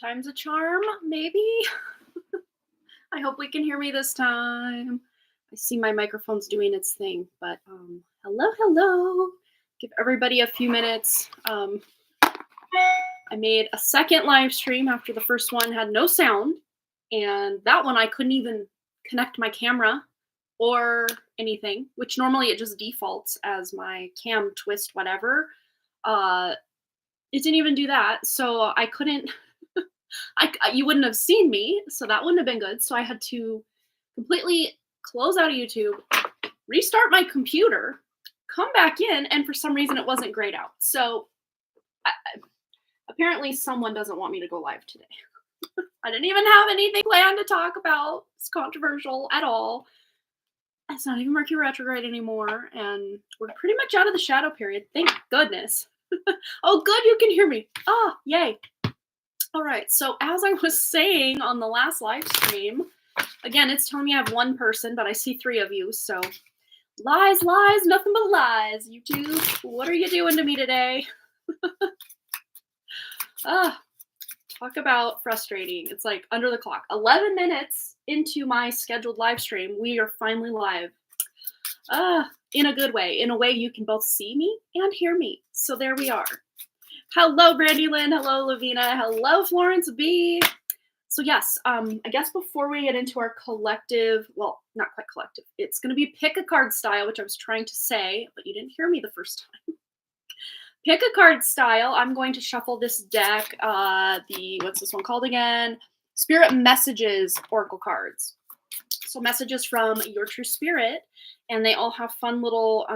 Time's a charm, maybe? I hope we can hear me this time. I see my microphone's doing its thing, but hello, hello. Give everybody a few minutes. I made a second live stream after the first one had no sound, and that one I couldn't even connect my camera or anything, which normally it just defaults as my cam twist, whatever. It didn't even do that, so I couldn't. You wouldn't have seen me, so that wouldn't have been good. So I had to completely close out of YouTube, restart my computer, come back in, and for some reason it wasn't grayed out. So apparently someone doesn't want me to go live today. I didn't even have anything planned to talk about. It's controversial at all. It's not even Mercury retrograde anymore, and we're pretty much out of the shadow period. Thank goodness. Oh, good, you can hear me. Ah, yay. All right, so as I was saying on the last live stream, again, it's telling me I have one person, but I see 3 of you, so lies, nothing but lies. YouTube, what are you doing to me today? Talk about frustrating. It's like under the clock. 11 minutes into my scheduled live stream, we are finally live. In a good way, in a way you can both see me and hear me. So there we are. Hello, Brandy Lynn. Hello, Lavina. Hello, Florence B. So yes, I guess before we get into our collective, well, not quite collective, it's going to be pick a card style, which I was trying to say, but you didn't hear me the first time. Pick a card style. I'm going to shuffle this deck. What's this one called again? Spirit Messages Oracle cards. So messages from your true spirit, and they all have fun little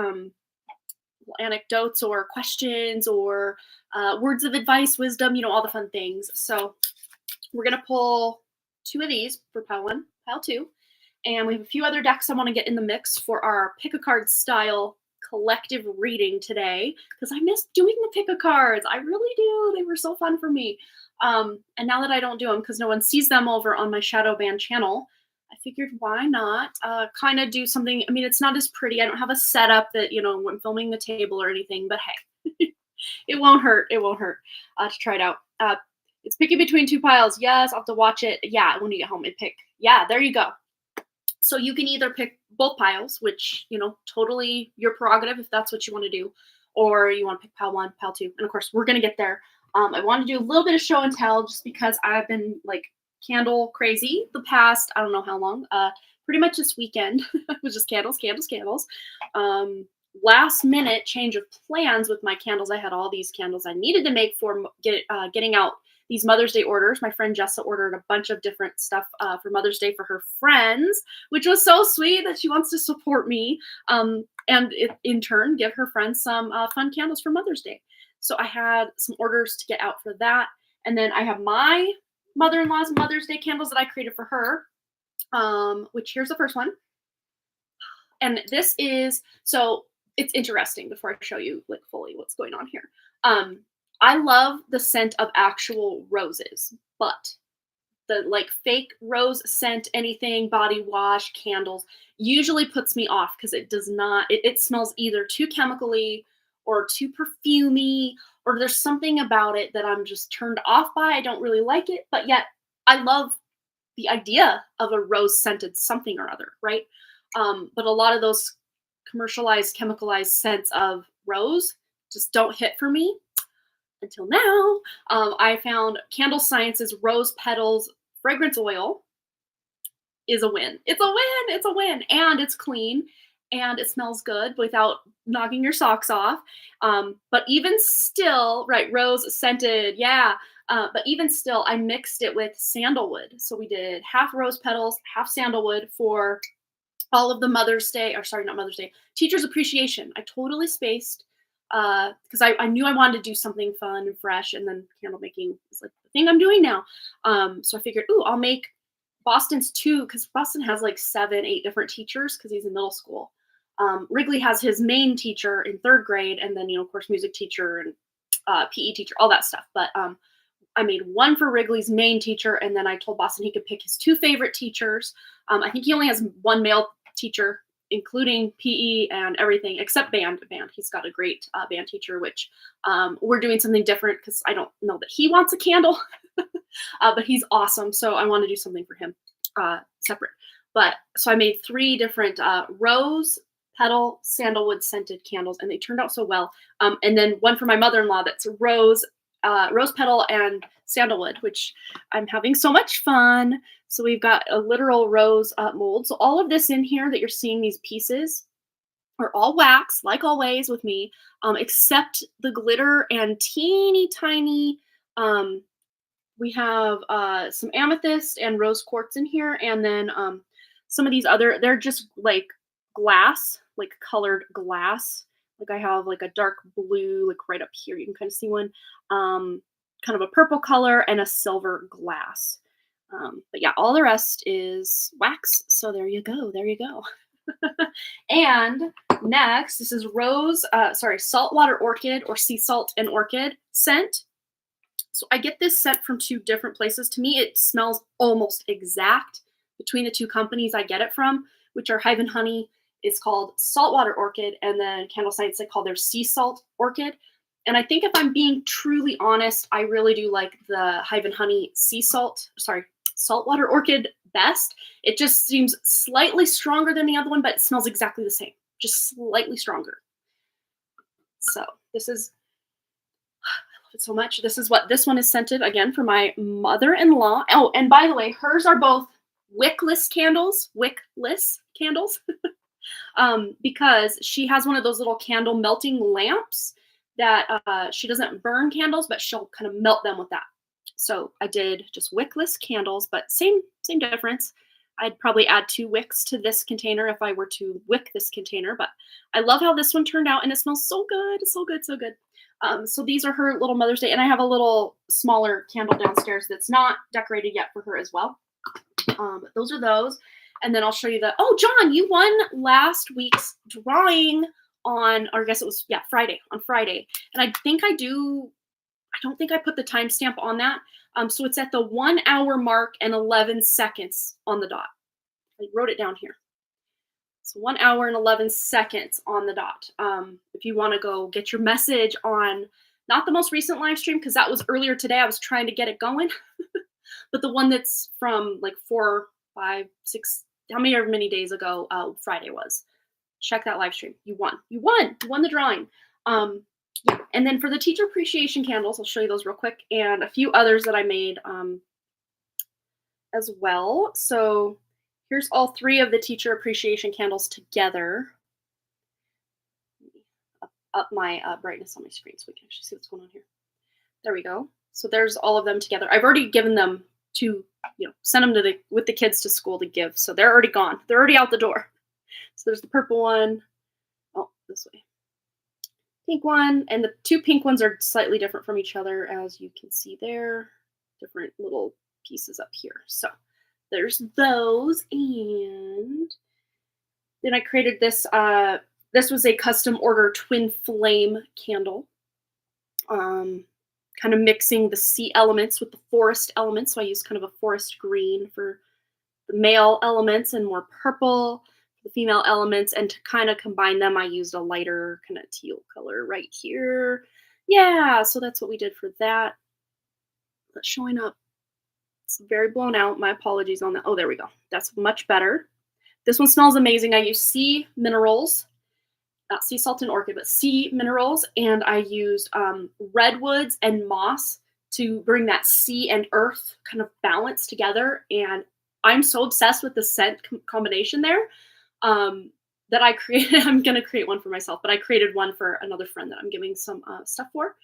anecdotes or questions or words of advice, wisdom, all the fun things. So we're going to pull 2 of these for pile 1, pile 2. And we have a few other decks I want to get in the mix for our pick a card style collective reading today, because I miss doing the pick a cards. I really do. They were so fun for me. And now that I don't do them because no one sees them over on my shadow band channel, I figured why not kind of do something. I mean, it's not as pretty. I don't have a setup that, when filming the table or anything, but hey, it won't hurt. It won't hurt to try it out. It's picking between 2 piles. Yes, I'll have to watch it. Yeah, when you get home and pick. Yeah, there you go. So you can either pick both piles, which, totally your prerogative if that's what you want to do, or you want to pick pile 1, pile 2. And of course, we're going to get there. I want to do a little bit of show and tell just because I've been like candle crazy the past, I don't know how long, pretty much this weekend. It was just candles. Last minute change of plans with my candles. I had all these candles I needed to make for getting out these Mother's Day orders. My friend Jessa ordered a bunch of different stuff for Mother's Day for her friends, which was so sweet that she wants to support me and in turn give her friends some fun candles for Mother's Day. So I had some orders to get out for that. And then I have my mother-in-law's Mother's Day candles that I created for her, which here's the first one. And this is, so it's interesting before I show you like fully what's going on here. I love the scent of actual roses, but the like fake rose scent, anything, body wash, candles, usually puts me off because it does not, it smells either too chemically or too perfumey, or there's something about it that I'm just turned off by. I don't really like it, but yet I love the idea of a rose scented something or other, right? But a lot of those commercialized, chemicalized scents of rose just don't hit for me. Until now, I found Candle Science's Rose Petals Fragrance Oil is a win. It's a win. It's a win. And it's clean. And it smells good without knocking your socks off. But even still, right, rose scented, yeah. But even still, I mixed it with sandalwood. So we did half rose petals, half sandalwood for all of the Mother's Day, or sorry, not Mother's Day, Teacher's Appreciation. I totally spaced because I knew I wanted to do something fun and fresh, and then candle making is like the thing I'm doing now. So I figured, I'll make Boston's 2, because Boston has like 7, 8 different teachers because he's in middle school. Wrigley has his main teacher in 3rd grade, and then, of course, music teacher and PE teacher, all that stuff. But I made one for Wrigley's main teacher, and then I told Boston he could pick his 2 favorite teachers. I think he only has 1 male teacher including PE and everything except band. He's got a great band teacher, which we're doing something different because I don't know that he wants a candle, but he's awesome. So I want to do something for him separate. But so I made 3 different rose, petal, sandalwood scented candles, and they turned out so well. And then one for my mother-in-law that's rose petal and sandalwood, which I'm having so much fun. So we've got a literal rose mold. So all of this in here that you're seeing, these pieces, are all wax, like always with me, except the glitter and teeny tiny, we have some amethyst and rose quartz in here. And then some of these other, they're just like glass, like colored glass. Like I have like a dark blue, like right up here. You can kind of see one, kind of a purple color and a silver glass. But yeah, all the rest is wax. So there you go. There you go. And next, this is saltwater orchid or sea salt and orchid scent. So I get this scent from 2 different places. To me, it smells almost exact between the 2 companies I get it from, which are Hive and Honey. It's called Saltwater Orchid, and then Candle Science, they call their Sea Salt Orchid. And I think if I'm being truly honest, I really do like the Hive and Honey Saltwater Orchid best. It just seems slightly stronger than the other one, but it smells exactly the same, just slightly stronger. So this is, I love it so much. This is what this one is scented, again, for my mother-in-law. Oh, and by the way, hers are both wickless candles, because she has one of those little candle melting lamps that she doesn't burn candles, but she'll kind of melt them with that. So I did just wickless candles, but same difference. I'd probably add 2 wicks to this container if I were to wick this container, but I love how this one turned out, and it smells so good. So good, so good. So these are her little Mother's Day, and I have a little smaller candle downstairs that's not decorated yet for her as well. But those are those. And then I'll show you oh, John, you won last week's drawing on, or I guess it was, Friday. And I don't think I put the timestamp on that. So it's at the 1 hour mark and 11 seconds on the dot. I wrote it down here. So 1 hour and 11 seconds on the dot. If you want to go get your message on, not the most recent live stream, because that was earlier today. I was trying to get it going. But the one that's from like 4, 5, 6, how many days ago Friday was. Check that live stream. You won the drawing. Yeah. And then for the teacher appreciation candles, I'll show you those real quick, and a few others that I made as well. So here's all 3 of the teacher appreciation candles together. Up my brightness on my screen so we can actually see what's going on here. There we go. So there's all of them together. I've already given them to, send them with the kids to school to give. So they're already gone. They're already out the door. So there's the purple one. Oh, this way. Pink one. And the 2 pink ones are slightly different from each other, as you can see there. Different little pieces up here. So there's those. And then I created this. This was a custom order twin flame candle. Kind of mixing the sea elements with the forest elements. So I used kind of a forest green for the male elements and more purple for the female elements. And to kind of combine them, I used a lighter kind of teal color right here. Yeah, so that's what we did for that. That's showing up. It's very blown out. My apologies on that. Oh, there we go. That's much better. This one smells amazing. I use sea minerals. Not sea salt and orchid, but sea minerals. And I used redwoods and moss to bring that sea and earth kind of balance together. And I'm so obsessed with the scent combination there that I created. I'm going to create one for myself, but I created one for another friend that I'm giving some stuff for.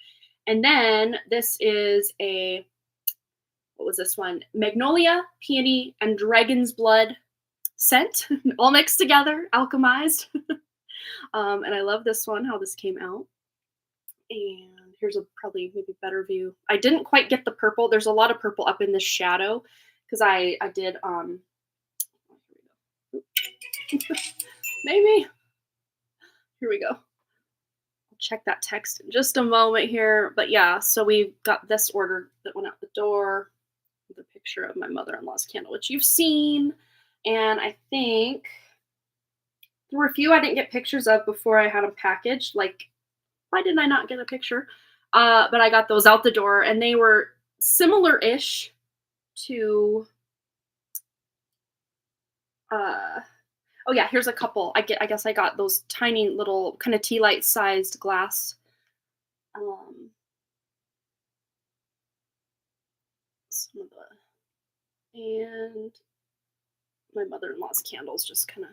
And then this is what was this one? Magnolia, peony, and dragon's blood scent, all mixed together, alchemized. And I love this one, how this came out. And here's a probably maybe better view. I didn't quite get the purple. There's a lot of purple up in the shadow because I did maybe. Here we go. I'll check that text in just a moment here. But yeah, so we got this order that went out the door with a picture of my mother-in-law's candle, which you've seen. And I think There were a few I didn't get pictures of before I had them packaged. Like, why didn't I not get a picture? But I got those out the door, and they were similar-ish to, uh, oh yeah, here's a couple. I guess I got those tiny little kind of tea light sized glass. Um, some of and my mother-in-law's candles just kind of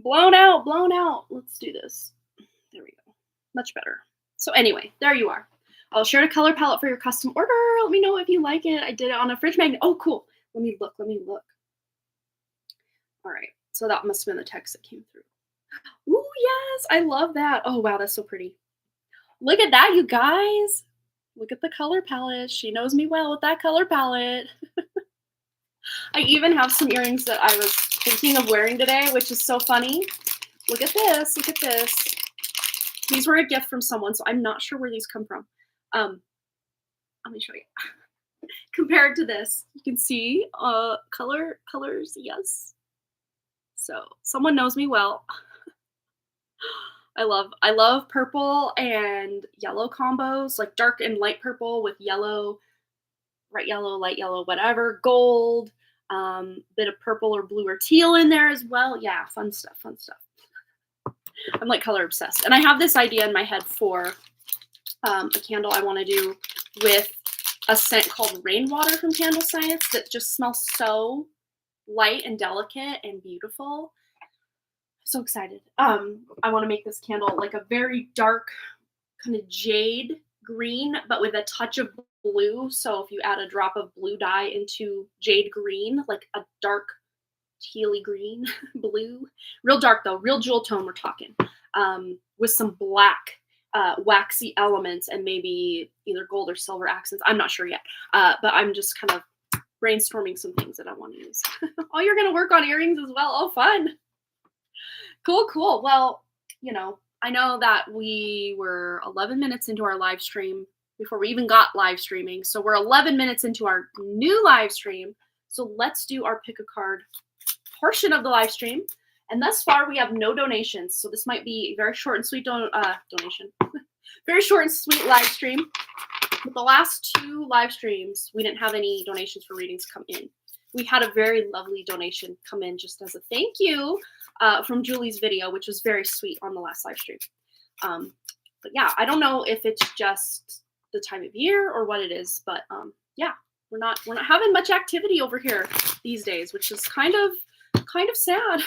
blown out, blown out. Let's do this. There we go. Much better. So anyway, there you are. I'll share a color palette for your custom order. Let me know if you like it. I did it on a fridge magnet. Oh, cool. Let me look. All right. So that must have been the text that came through. Ooh, yes. I love that. Oh, wow. That's so pretty. Look at that, you guys. Look at the color palette. She knows me well with that color palette. I even have some earrings that I was thinking of wearing today, which is so funny. Look at this. Look at this. These were a gift from someone, so I'm not sure where these come from. Let me show you. Compared to this, you can see colors, yes. So someone knows me well. I love purple and yellow combos, like dark and light purple with yellow, bright yellow, light yellow, whatever, gold, bit of purple or blue or teal in there as well. Yeah, fun stuff, fun stuff. I'm like color obsessed. And I have this idea in my head for a candle I want to do with a scent called Rainwater from Candle Science that just smells so light and delicate and beautiful. So excited. I want to make this candle like a very dark kind of jade green, but with a touch of blue. So if you add a drop of blue dye into jade green, like a dark tealy green, blue, real dark though, real jewel tone we're talking, with some black waxy elements and maybe either gold or silver accents. I'm not sure yet, but I'm just kind of brainstorming some things that I want to use. Oh, you're going to work on earrings as well. Oh, fun. Cool. Well, you know, I know that we were 11 minutes into our live stream before we even got live streaming. So we're 11 minutes into our new live stream. So let's do our pick a card portion of the live stream. And thus far, we have no donations. So this might be a very short and sweet donation. Very short and sweet live stream. But the last two live streams, we didn't have any donations for readings come in. We had a very lovely donation come in just as a thank you from Julie's video, which was very sweet on the last live stream. But yeah, I don't know if it's just the time of year or what it is, but yeah, we're not having much activity over here these days, which is kind of sad.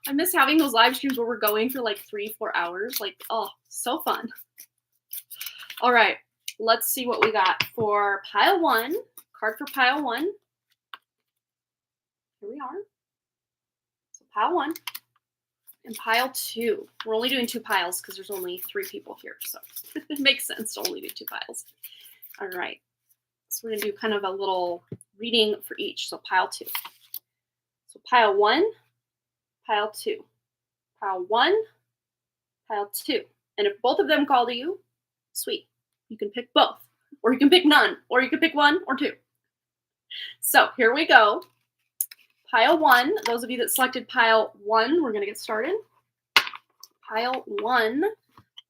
I miss having those live streams where we're going for like 3-4 hours. Like, oh, so fun. All right, let's see what we got for pile one. Card for pile one. Here we are. So pile one and pile two. We're only doing 2 piles because there's only 3 people here. So it makes sense to only do 2 piles. All right. So we're going to do kind of a little reading for each. So pile 2. So pile 1, pile 2. Pile 1, pile 2. And if both of them call to you, sweet. You can pick both. Or you can pick none. Or you can pick 1 or 2. So here we go. Pile 1. Those of you that selected pile 1, we're going to get started. Pile 1,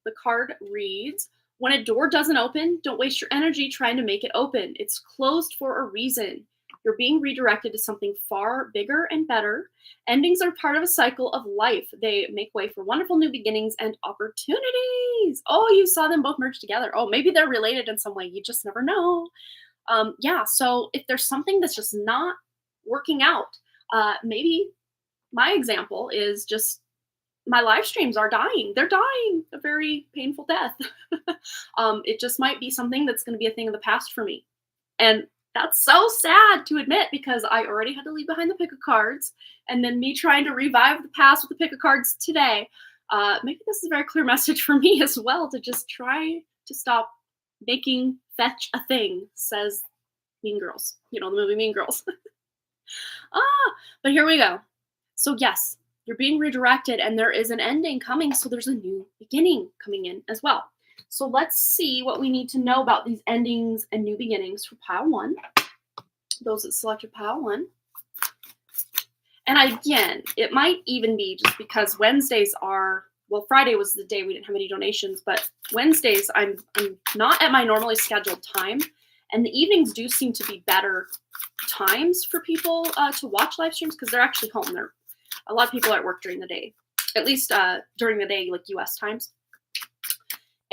the card reads, when a door doesn't open, don't waste your energy trying to make it open. It's closed for a reason. You're being redirected to something far bigger and better. Endings are part of a cycle of life. They make way for wonderful new beginnings and opportunities. Oh, you saw them both merge together. Oh, maybe they're related in some way. You just never know. Yeah, so if there's something that's just not working out, maybe my example is just my live streams are dying. They're dying a very painful death. It just might be something that's going to be a thing of the past for me. And that's so sad to admit because I already had to leave behind the pick of cards, and then me trying to revive the past with the pick of cards today. Maybe this is a very clear message for me as well to just try to stop making fetch a thing, says Mean Girls. You know, the movie Mean Girls. But here we go. So yes, you're being redirected and there is an ending coming. So there's a new beginning coming in as well. So let's see what we need to know about these endings and new beginnings for pile 1. Those that selected pile 1. And again, it might even be just because Wednesdays are, well, Friday was the day we didn't have any donations, but Wednesdays I'm not at my normally scheduled time, and the evenings do seem to be better times for people to watch live streams because they're actually home. A lot of people are at work during the day, at least during the day, like US times.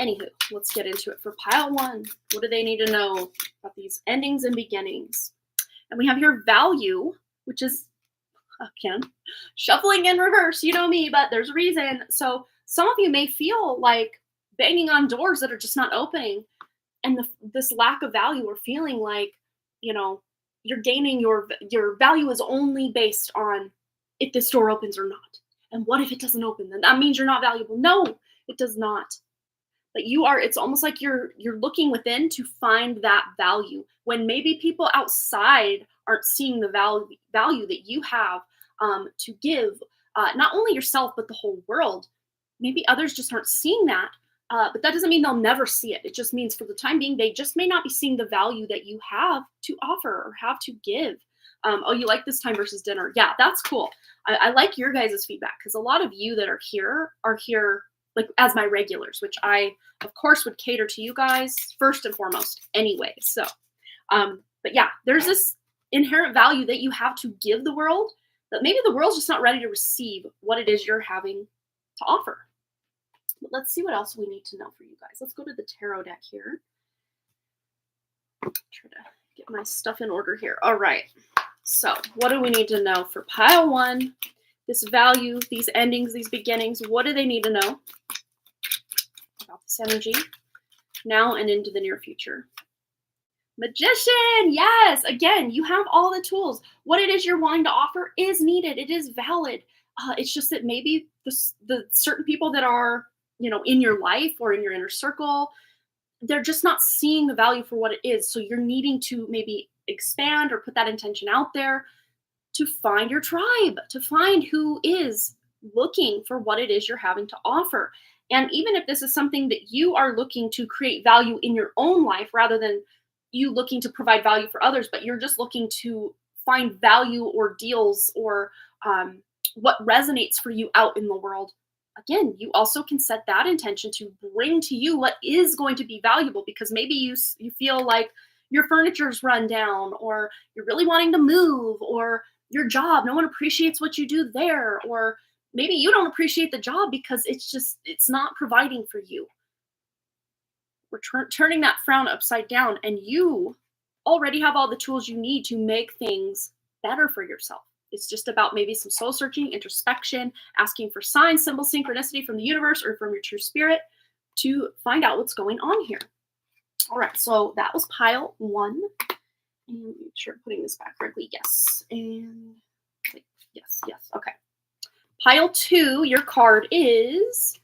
Anywho, let's get into it. For pile 1, what do they need to know about these endings and beginnings? And we have here value, which is, again, shuffling in reverse. You know me, but there's a reason. So some of you may feel like banging on doors that are just not opening, and this lack of value, or feeling like, you're gaining your value is only based on if this door opens or not. And what if it doesn't open? Then that means you're not valuable. No, it does not. But it's almost like you're looking within to find that value, when maybe people outside aren't seeing the value that you have to give, not only yourself, but the whole world. Maybe others just aren't seeing that, but that doesn't mean they'll never see it. It just means for the time being, they just may not be seeing the value that you have to offer or have to give. Oh, you like this time versus dinner? Yeah, that's cool. I like your guys' feedback, because a lot of you that are here like as my regulars, which I, of course, would cater to you guys first and foremost anyway. So, but yeah, there's this inherent value that you have to give the world, but maybe the world's just not ready to receive what it is you're having to offer. But let's see what else we need to know for you guys. Let's go to the tarot deck here. Try to get my stuff in order here. All right. So what do we need to know for pile 1? This value, these endings, these beginnings, what do they need to know about this energy now and into the near future? Magician, yes. Again, you have all the tools. What it is you're wanting to offer is needed. It is valid. It's just that maybe the certain people that are, in your life or in your inner circle, they're just not seeing the value for what it is. So you're needing to maybe expand or put that intention out there to find your tribe, to find who is looking for what it is you're having to offer. And even if this is something that you are looking to create value in your own life, rather than you looking to provide value for others, but you're just looking to find value or deals or what resonates for you out in the world, again, you also can set that intention to bring to you what is going to be valuable, because maybe you feel like your furniture's run down, or you're really wanting to move, or your job, no one appreciates what you do there, or maybe you don't appreciate the job because it's not providing for you. We're turning that frown upside down, and you already have all the tools you need to make things better for yourself. It's just about maybe some soul searching, introspection, asking for signs, symbols, synchronicity from the universe or from your true spirit to find out what's going on here. All right, so that was pile 1. And make sure I'm putting this back correctly. Yes. And wait, yes. Okay. Pile 2, your card is,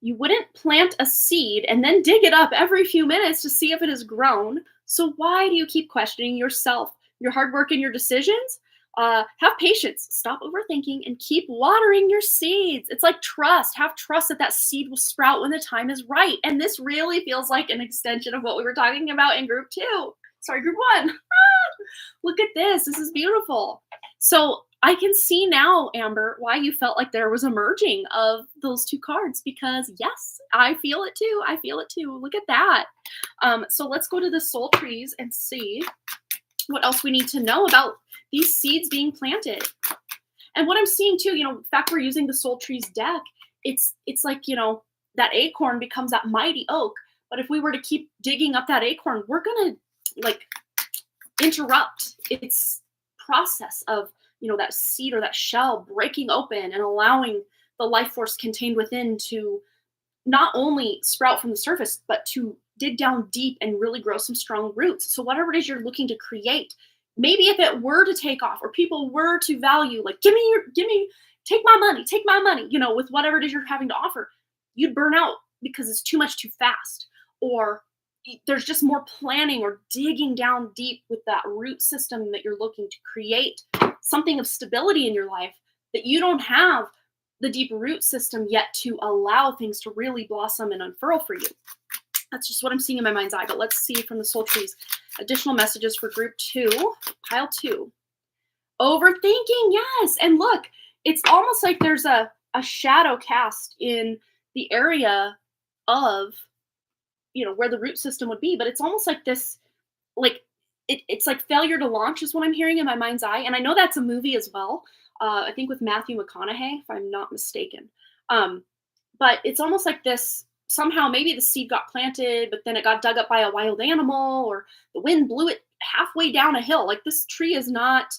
you wouldn't plant a seed and then dig it up every few minutes to see if it has grown. So why do you keep questioning yourself, your hard work, and your decisions? Have patience, stop overthinking, and keep watering your seeds. It's like trust. Have trust that seed will sprout when the time is right. And this really feels like an extension of what we were talking about in group 2. Sorry, group 1. Look at this. This is beautiful. So I can see now, Amber, why you felt like there was a merging of those 2 cards, because yes, I feel it too. I feel it too. Look at that. So let's go to the soul trees and see what else we need to know about these seeds being planted. And what I'm seeing too, the fact we're using the soul trees deck, it's like, that acorn becomes that mighty oak. But if we were to keep digging up that acorn, we're going to interrupt its process of, that seed or that shell breaking open and allowing the life force contained within to not only sprout from the surface, but to dig down deep and really grow some strong roots. So whatever it is you're looking to create, maybe if it were to take off, or people were to value, like, take my money, with whatever it is you're having to offer, you'd burn out because it's too much too fast. Or there's just more planning or digging down deep with that root system that you're looking to create something of stability in your life, that you don't have the deep root system yet to allow things to really blossom and unfurl for you. That's just what I'm seeing in my mind's eye. But let's see from the soul trees, additional messages for group 2, pile 2. Overthinking, yes. And look, it's almost like there's a shadow cast in the area of, where the root system would be, but it's almost like this, like it's like failure to launch is what I'm hearing in my mind's eye. And I know that's a movie as well. I think with Matthew McConaughey, if I'm not mistaken. Um, but it's almost like this, somehow maybe the seed got planted, but then it got dug up by a wild animal, or the wind blew it halfway down a hill. Like this tree is not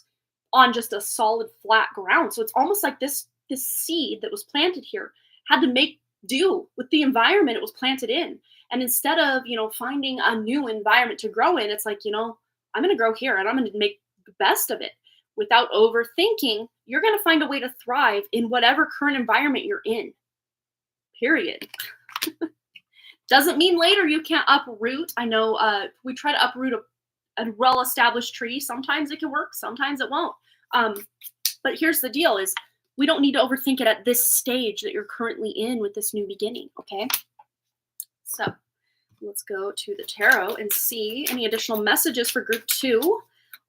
on just a solid flat ground. So it's almost like this seed that was planted here had to make do with the environment it was planted in. And instead of, finding a new environment to grow in, it's like, I'm going to grow here and I'm going to make the best of it. Without overthinking, you're going to find a way to thrive in whatever current environment you're in. Period. Doesn't mean later you can't uproot. I know we try to uproot a well-established tree. Sometimes it can work, sometimes it won't. But here's the deal is we don't need to overthink it at this stage that you're currently in with this new beginning, okay? So let's go to the tarot and see any additional messages for group 2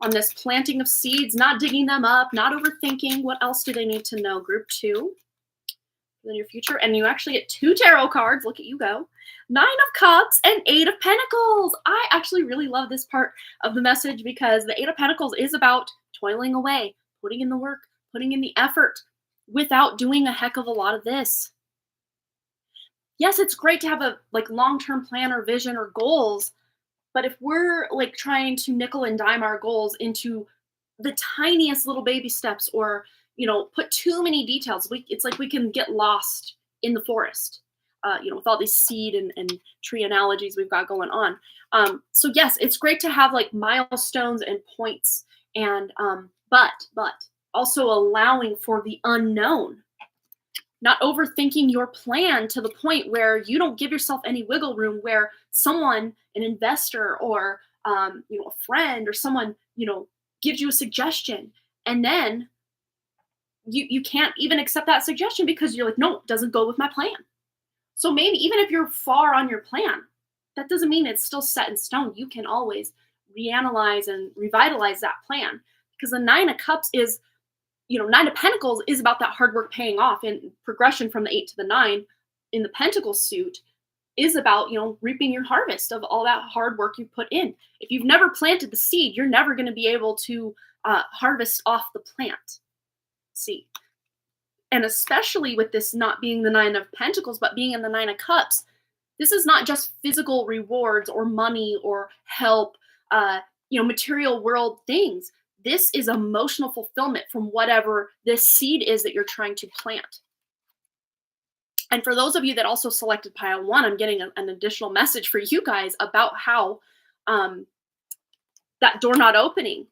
on this planting of seeds, not digging them up, not overthinking. What else do they need to know? Group 2 for the near future. And you actually get 2 tarot cards. Look at you go. 9 of Cups and 8 of Pentacles. I actually really love this part of the message because the 8 of Pentacles is about toiling away, putting in the work, putting in the effort without doing a heck of a lot of this. Yes, it's great to have a long-term plan or vision or goals, but if we're trying to nickel and dime our goals into the tiniest little baby steps, or put too many details, it's like we can get lost in the forest, with all these seed and tree analogies we've got going on. So yes, it's great to have milestones and points, and but also allowing for the unknown. Not overthinking your plan to the point where you don't give yourself any wiggle room, where someone, an investor or a friend or someone, gives you a suggestion, and then you can't even accept that suggestion because you're like, no, it doesn't go with my plan. So maybe even if you're far on your plan, that doesn't mean it's still set in stone. You can always reanalyze and revitalize that plan, because the 9 of Cups is, 9 of Pentacles is about that hard work paying off, and progression from the 8 to the 9 in the Pentacle suit is about, reaping your harvest of all that hard work you put in. If you've never planted the seed, you're never going to be able to harvest off the plant. See, and especially with this not being the 9 of Pentacles, but being in the 9 of Cups, this is not just physical rewards or money or help, material world things. This is emotional fulfillment from whatever this seed is that you're trying to plant. And for those of you that also selected pile 1, I'm getting an additional message for you guys about how that door not opening.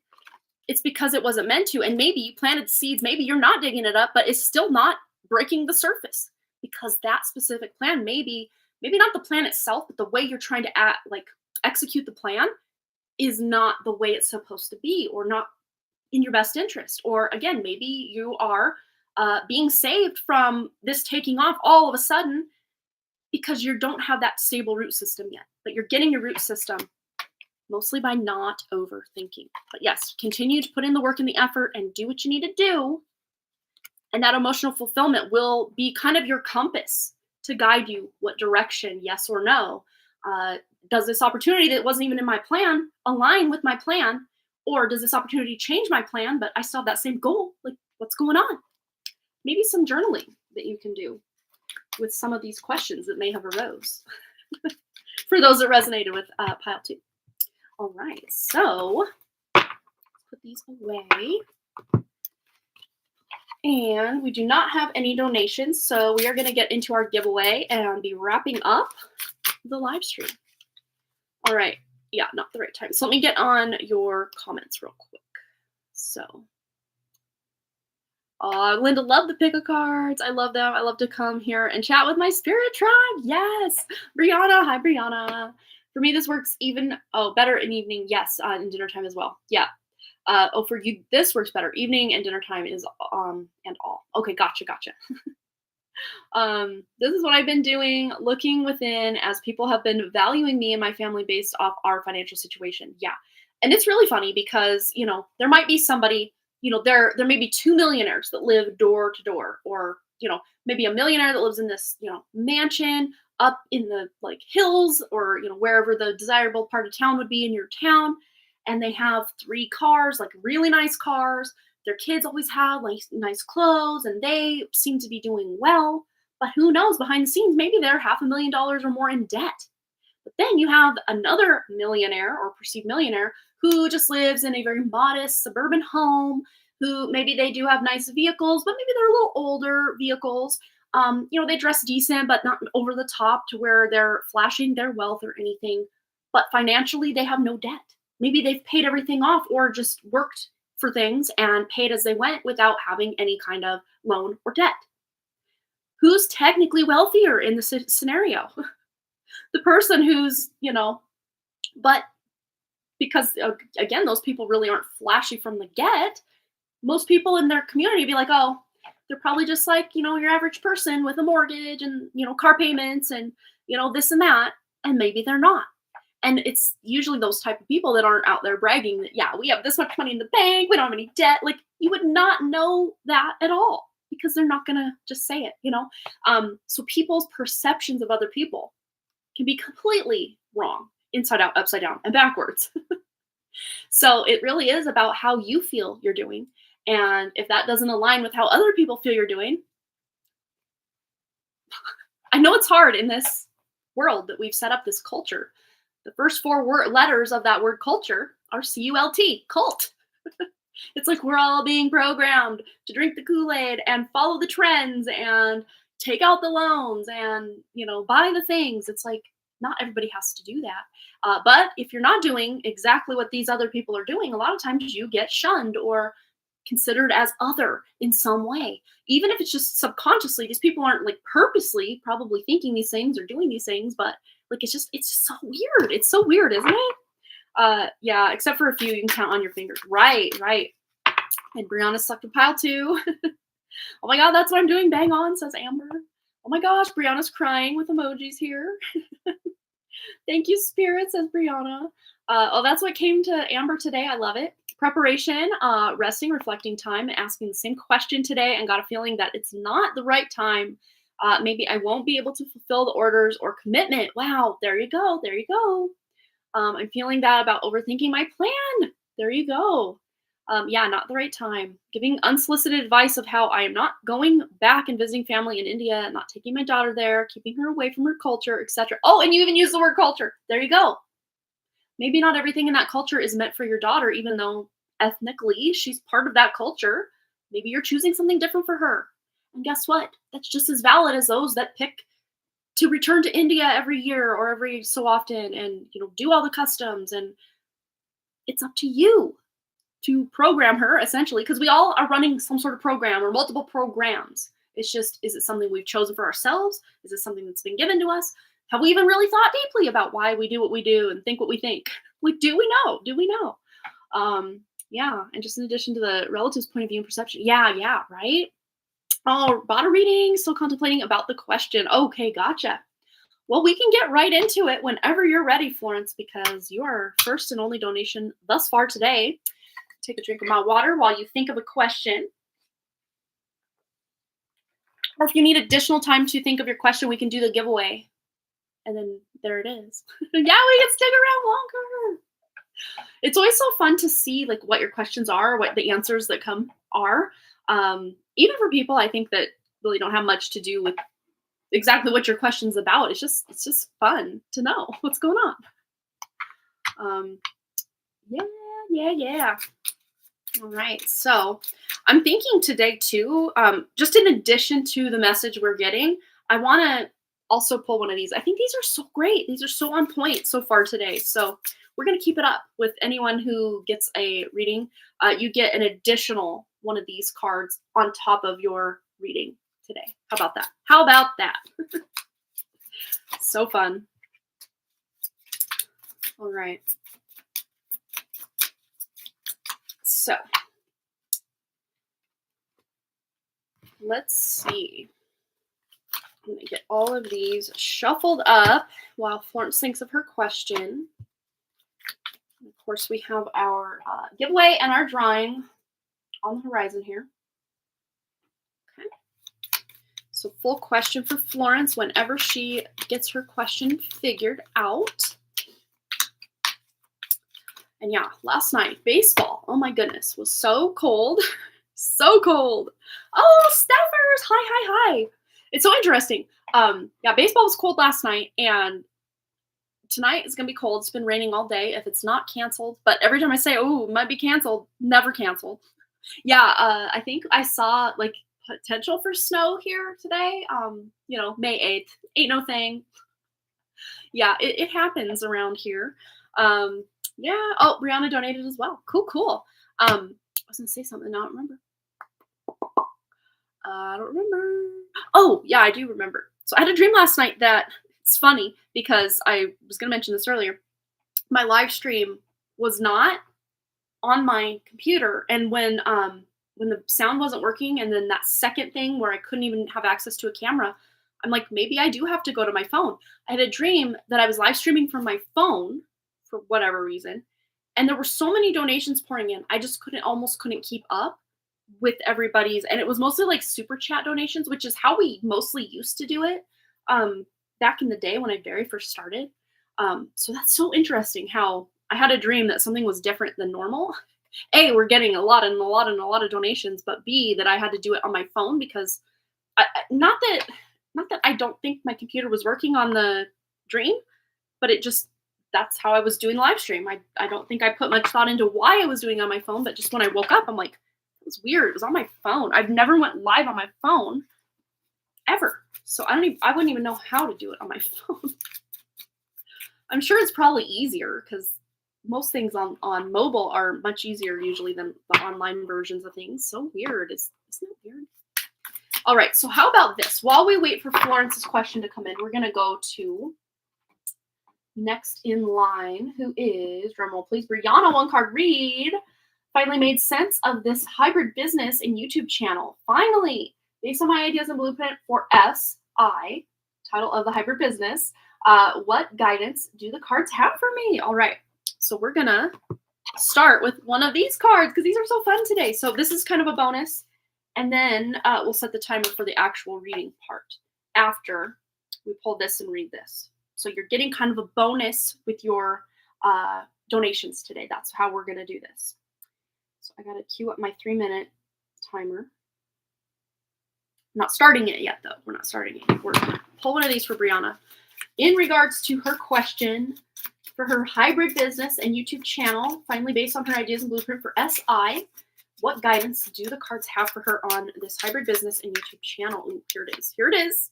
It's because it wasn't meant to. And maybe you planted seeds, maybe you're not digging it up, but it's still not breaking the surface, because that specific plan, maybe not the plan itself, but the way you're trying to execute the plan is not the way it's supposed to be, or not in your best interest. Or again, maybe you are being saved from this taking off all of a sudden because you don't have that stable root system yet, but you're getting your root system mostly by not overthinking. But yes, continue to put in the work and the effort and do what you need to do. And that emotional fulfillment will be kind of your compass to guide you what direction, yes or no. Does this opportunity that wasn't even in my plan align with my plan? Or does this opportunity change my plan, but I still have that same goal? What's going on? Maybe some journaling that you can do with some of these questions that may have arose for those that resonated with pile 2. All right, so put these away. And we do not have any donations, so we are going to get into our giveaway and be wrapping up the live stream. All right. Yeah, not the right time. So let me get on your comments real quick. So, Linda, love the pick of cards. I love them. I love to come here and chat with my spirit tribe. Yes. Brianna. Hi, Brianna. For me, this works better in evening. Yes, in dinner time as well. Yeah. For you, this works better. Evening and dinner time is and all. Okay, gotcha. This is what I've been doing, looking within, as people have been valuing me and my family based off our financial situation. Yeah. And it's really funny because, there might be somebody there may be two millionaires that live door to door, or maybe a millionaire that lives in this mansion up in the like hills, or wherever the desirable part of town would be in your town, and they have three cars, like really nice cars. Their kids always have like nice clothes, and they seem to be doing well. But who knows, behind the scenes, maybe they're $500,000 or more in debt. But then you have another millionaire or perceived millionaire who just lives in a very modest suburban home, who maybe they do have nice vehicles, but maybe they're a little older vehicles. They dress decent, but not over the top to where they're flashing their wealth or anything. But financially, they have no debt. Maybe they've paid everything off, or just worked for things and paid as they went without having any kind of loan or debt. Who's technically wealthier in this scenario? The person who's, but because again, those people really aren't flashy from the get. Most people in their community be like, oh, they're probably just like, your average person with a mortgage and, car payments and, this and that. And maybe they're not. And it's usually those type of people that aren't out there bragging that, yeah, we have this much money in the bank, we don't have any debt. Like, you would not know that at all, because they're not going to just say it, So people's perceptions of other people can be completely wrong, inside out, upside down, and backwards. So it really is about how you feel you're doing. And if that doesn't align with how other people feel you're doing, I know it's hard in this world that we've set up, this culture. The first four letters of that word culture are C-U-L-T, cult. It's like we're all being programmed to drink the Kool-Aid and follow the trends and take out the loans and, buy the things. It's like, not everybody has to do that. But if you're not doing exactly what these other people are doing, a lot of times you get shunned or considered as other in some way. Even if it's just subconsciously, these people aren't like purposely probably thinking these things or doing these things, but like, it's so weird. It's so weird, isn't it? Yeah, except for a few you can count on your fingers. Right. And Brianna sucked a pile too. Oh my God, that's what I'm doing. Bang on, says Amber. Oh my gosh, Brianna's crying with emojis here. Thank you, Spirit, says Brianna. That's what came to Amber today. I love it. Preparation, resting, reflecting time, asking the same question today, and got a feeling that it's not the right time. Maybe I won't be able to fulfill the orders or commitment. Wow, there you go. There you go. I'm feeling that about overthinking my plan. There you go. Yeah, not the right time. Giving unsolicited advice of how I am not going back and visiting family in India, not taking my daughter there, keeping her away from her culture, etc. Oh, and you even use the word culture. There you go. Maybe not everything in that culture is meant for your daughter, even though ethnically she's part of that culture. Maybe you're choosing something different for her. And guess what? That's just as valid as those that pick to return to India every year or every so often and, do all the customs. And it's up to you to program her, essentially, because we all are running some sort of program or multiple programs. It's just, is it something we've chosen for ourselves? Is it something that's been given to us? Have we even really thought deeply about why we do what we do and think what we think? Like, do we know? Do we know? Yeah, and just in addition to the relative's point of view and perception. Yeah, right? Oh, bought a reading, still contemplating about the question. Okay, gotcha. Well, we can get right into it whenever you're ready, Florence, because you are first and only donation thus far today. Take a drink of my water while you think of a question. Or if you need additional time to think of your question, we can do the giveaway. And then there it is. Yeah, we can stick around longer. It's always so fun to see like what your questions are, what the answers that come are. Even for people, I think, that really don't have much to do with exactly what your question's about. It's just fun to know what's going on. Yeah. All right. So I'm thinking today too, just in addition to the message we're getting, I want to also pull one of these. I think these are so great. These are so on point so far today. So we're going to keep it up with anyone who gets a reading. You get an additional one of these cards on top of your reading today. How about that? So fun. All right. So let's see. I'm going to get all of these shuffled up while Florence thinks of her question. Of course, we have our giveaway and our drawing on the horizon here. Okay. So full question for Florence whenever she gets her question figured out. And yeah, last night, baseball, oh my goodness, was so cold. So cold. Oh, Steffers, hi. It's so interesting. Yeah, baseball was cold last night, and tonight is going to be cold. It's been raining all day if it's not canceled. But every time I say, oh, it might be canceled, never canceled. Yeah, I think I saw like potential for snow here today. May 8th. Ain't no thing. Yeah, it happens around here. Yeah. Oh, Brianna donated as well. Cool. I was going to say something. Now I don't remember. I don't remember. Oh, yeah, I do remember. So I had a dream last night that it's funny because I was going to mention this earlier. My live stream was not on my computer, and when the sound wasn't working, and then that second thing where I couldn't even have access to a camera, I'm like, maybe I do have to go to my phone. I had a dream that I was live streaming from my phone for whatever reason, and there were so many donations pouring in. I just almost couldn't keep up with everybody's, and it was mostly like SuperChat donations, which is how we mostly used to do it back in the day when I very first started. So that's so interesting how I had a dream that something was different than normal. A, we're getting a lot of donations, but B, that I had to do it on my phone because not that I don't think my computer was working on the dream, but that's how I was doing live stream. I don't think I put much thought into why I was doing it on my phone, but just when I woke up, I'm like, it was weird. It was on my phone. I've never went live on my phone ever. So I wouldn't even know how to do it on my phone. I'm sure it's probably easier because most things on mobile are much easier usually than the online versions of things. So weird. Isn't that weird? All right. So how about this? While we wait for Florence's question to come in, we're going to go to next in line, who is, drumroll please, Brianna One Card Read. Finally made sense of this hybrid business and YouTube channel. Finally, based on my ideas and blueprint for SI, title of the hybrid business, what guidance do the cards have for me? All right, so we're gonna start with one of these cards because these are so fun today. So this is kind of a bonus, and then we'll set the timer for the actual reading part after we pull this and read this. So you're getting kind of a bonus with your donations today. That's how we're gonna do this. So I gotta queue up my 3-minute timer. I'm not starting it yet, though. We're not starting it yet. We're gonna pull one of these for Brianna. In regards to her question for her hybrid business and YouTube channel, finally based on her ideas and blueprint for SI, what guidance do the cards have for her on this hybrid business and YouTube channel? Ooh, here it is. Here it is.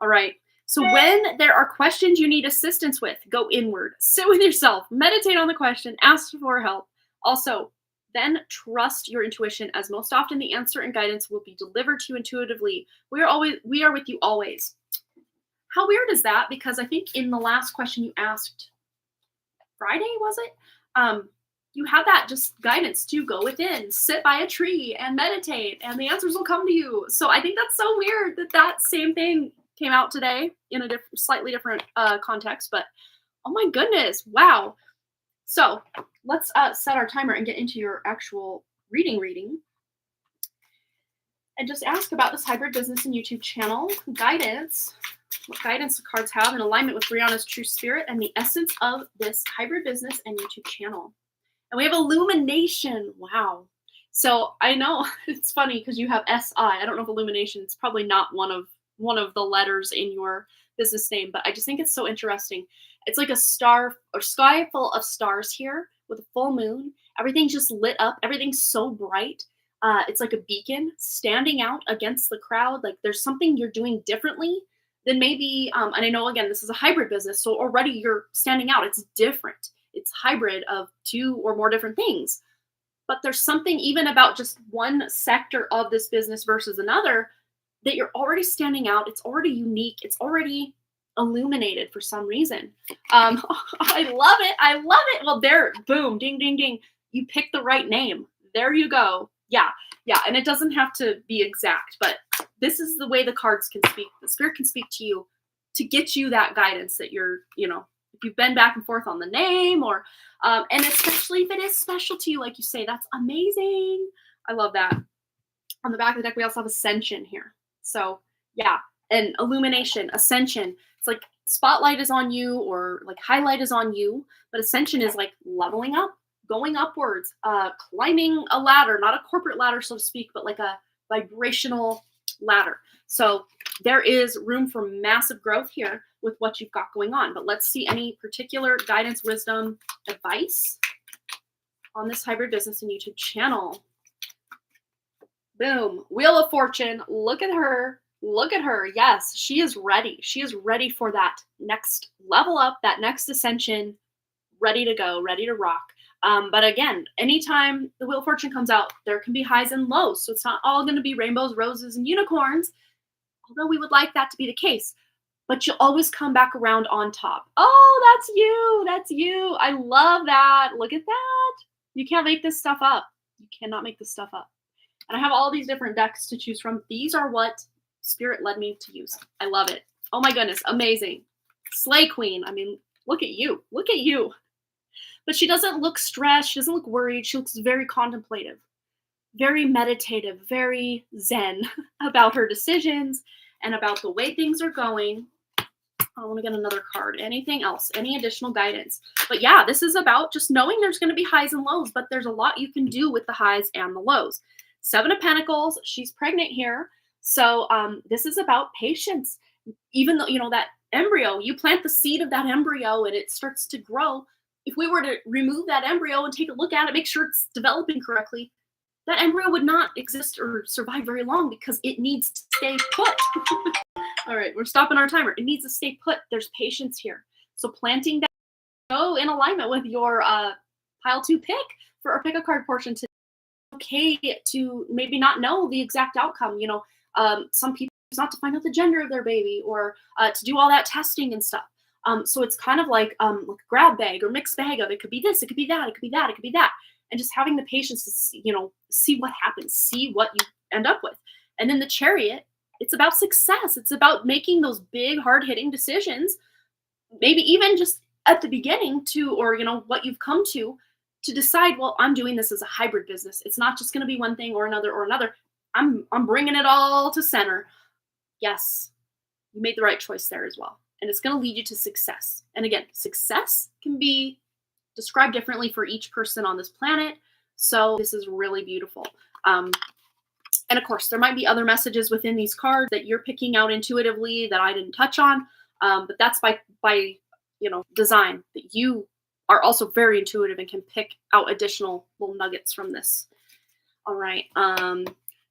All right. So when there are questions you need assistance with, go inward. Sit with yourself. Meditate on the question. Ask for help. Also, then trust your intuition, as most often the answer and guidance will be delivered to you intuitively. We are with you always. How weird is that? Because I think in the last question you asked, Friday, was it? You had that just guidance to go within, sit by a tree and meditate, and the answers will come to you. So I think that's so weird that same thing came out today in a slightly different context. But oh my goodness, wow. So let's set our timer and get into your actual reading. And just ask about this hybrid business and YouTube channel guidance. What guidance the cards have in alignment with Brianna's true spirit and the essence of this hybrid business and YouTube channel. And we have illumination. Wow. So I know it's funny because you have SI. I don't know if illumination is probably not one of the letters in your business name, but I just think it's so interesting. It's like a star or sky full of stars here with a full moon. Everything's just lit up. Everything's so bright. It's like a beacon standing out against the crowd. Like there's something you're doing differently than maybe, and I know, again, this is a hybrid business, so already you're standing out. It's different. It's hybrid of 2 or more different things. But there's something even about just one sector of this business versus another that you're already standing out. It's already unique. It's already illuminated for some reason. I love it. I love it. Well, there, boom, ding, ding, ding. You picked the right name. There you go. Yeah. And it doesn't have to be exact, but this is the way the cards can speak. The spirit can speak to you to get you that guidance that you're, if you've been back and forth on the name or, and especially if it is special to you, like you say, that's amazing. I love that. On the back of the deck, we also have Ascension here. So yeah, and Illumination, Ascension. It's like spotlight is on you or like highlight is on you, but Ascension is like leveling up, going upwards, climbing a ladder, not a corporate ladder, so to speak, but like a vibrational ladder. So there is room for massive growth here with what you've got going on. But let's see any particular guidance, wisdom, advice on this hybrid business and YouTube channel. Boom. Wheel of Fortune. Look at her. Look at her. Yes, she is ready. She is ready for that next level up, that next ascension, ready to go, ready to rock. But again, anytime the Wheel of Fortune comes out, there can be highs and lows. So it's not all going to be rainbows, roses, and unicorns, although we would like that to be the case. But you'll always come back around on top. Oh, that's you. That's you. I love that. Look at that. You can't make this stuff up. You cannot make this stuff up. And I have all these different decks to choose from. These are what Spirit led me to use. I love it. Oh my goodness. Amazing. Slay Queen. I mean, look at you. Look at you. But she doesn't look stressed. She doesn't look worried. She looks very contemplative, very meditative, very zen about her decisions and about the way things are going. I want to get another card. Anything else? Any additional guidance? But yeah, this is about just knowing there's going to be highs and lows, but there's a lot you can do with the highs and the lows. Seven of Pentacles. She's pregnant here. So this is about patience. Even though, you know, that embryo, you plant the seed of that embryo and it starts to grow. If we were to remove that embryo and take a look at it, make sure it's developing correctly, that embryo would not exist or survive very long because it needs to stay put. All right, we're stopping our timer. It needs to stay put. There's patience here. So planting that, go in alignment with your pile 2 pick for our pick a card portion today. Okay to maybe not know the exact outcome. You know, some people choose not to find out the gender of their baby or to do all that testing and stuff. So it's kind of like a grab bag or mixed bag of it could be this, it could be that, it could be that, it could be that. And just having the patience to see, you know, see what happens, see what you end up with. And then the Chariot, it's about success. It's about making those big, hard-hitting decisions, maybe even just at the beginning to, or, you know, what you've come to decide, well, I'm doing this as a hybrid business. It's not just going to be one thing or another or another. I'm bringing it all to center. Yes, you made the right choice there as well. And it's going to lead you to success. And again, success can be described differently for each person on this planet. So this is really beautiful. And of course, there might be other messages within these cards that you're picking out intuitively that I didn't touch on. But that's by you know, design, that you are also very intuitive and can pick out additional little nuggets from this. All right.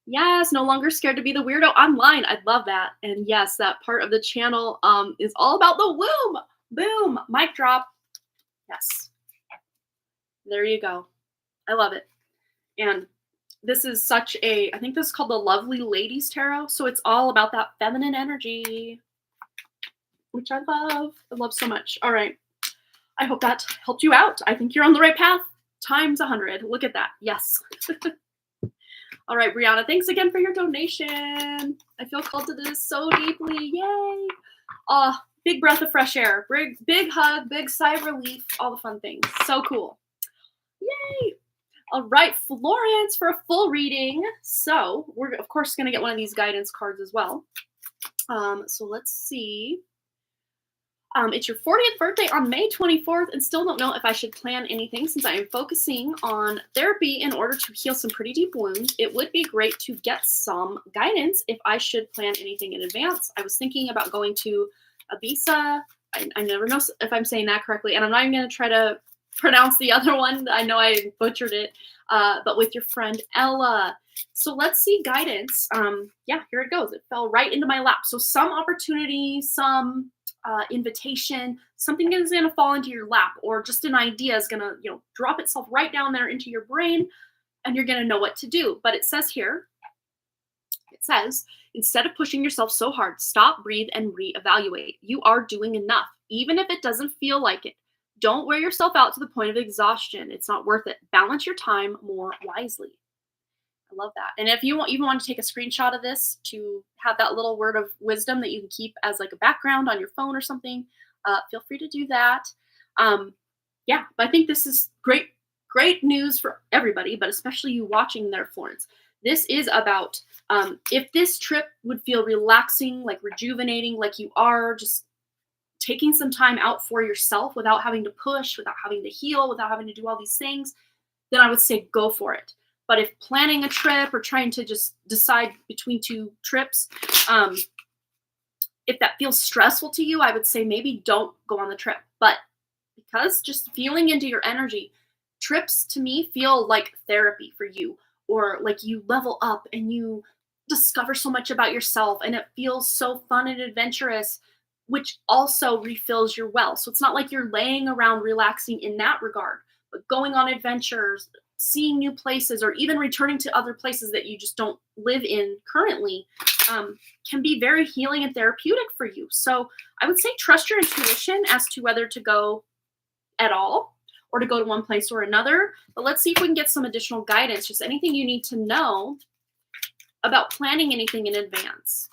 Yes, no longer scared to be the weirdo online. I love that. And yes, that part of the channel is all about the womb. Boom. Mic drop. Yes. There you go. I love it. And this is such a, I think this is called the Lovely Ladies Tarot. So it's all about that feminine energy, which I love. I love so much. All right. I hope that helped you out. I think you're on the right path. Times 100. Look at that. Yes. All right, Brianna, thanks again for your donation. I feel called to this so deeply. Yay. Big breath of fresh air. Big hug, big sigh of relief, all the fun things. So cool. Yay. All right, Florence for a full reading. So we're, of course, going to get one of these guidance cards as well. So let's see. It's your 40th birthday on May 24th and still don't know if I should plan anything since I am focusing on therapy in order to heal some pretty deep wounds. It would be great to get some guidance if I should plan anything in advance. I was thinking about going to Ibiza. I never know if I'm saying that correctly, and I'm not even going to try to pronounce the other one. I know I butchered it, but with your friend Ella. So let's see guidance. Yeah, here it goes. It fell right into my lap. So some opportunity, some invitation, something is going to fall into your lap, or just an idea is going to, you know, drop itself right down there into your brain, and you're going to know what to do. But it says here, it says, instead of pushing yourself so hard, stop, breathe, and reevaluate. You are doing enough, even if it doesn't feel like it. Don't wear yourself out to the point of exhaustion. It's not worth it. Balance your time more wisely. I love that. And if you even want to take a screenshot of this to have that little word of wisdom that you can keep as like a background on your phone or something, feel free to do that. Yeah, but I think this is great great news for everybody, but especially you watching there, Florence. This is about if this trip would feel relaxing, like rejuvenating, like you are just taking some time out for yourself without having to push, without having to heal, without having to do all these things, then I would say go for it. But if planning a trip or trying to just decide between two trips, if that feels stressful to you, I would say maybe don't go on the trip. But because just feeling into your energy, trips to me feel like therapy for you, or like you level up and you discover so much about yourself and it feels so fun and adventurous, which also refills your well. So it's not like you're laying around relaxing in that regard, but going on adventures, seeing new places, or even returning to other places that you just don't live in currently can be very healing and therapeutic for you. So I would say trust your intuition as to whether to go at all or to go to one place or another. But let's see if we can get some additional guidance, just anything you need to know about planning anything in advance.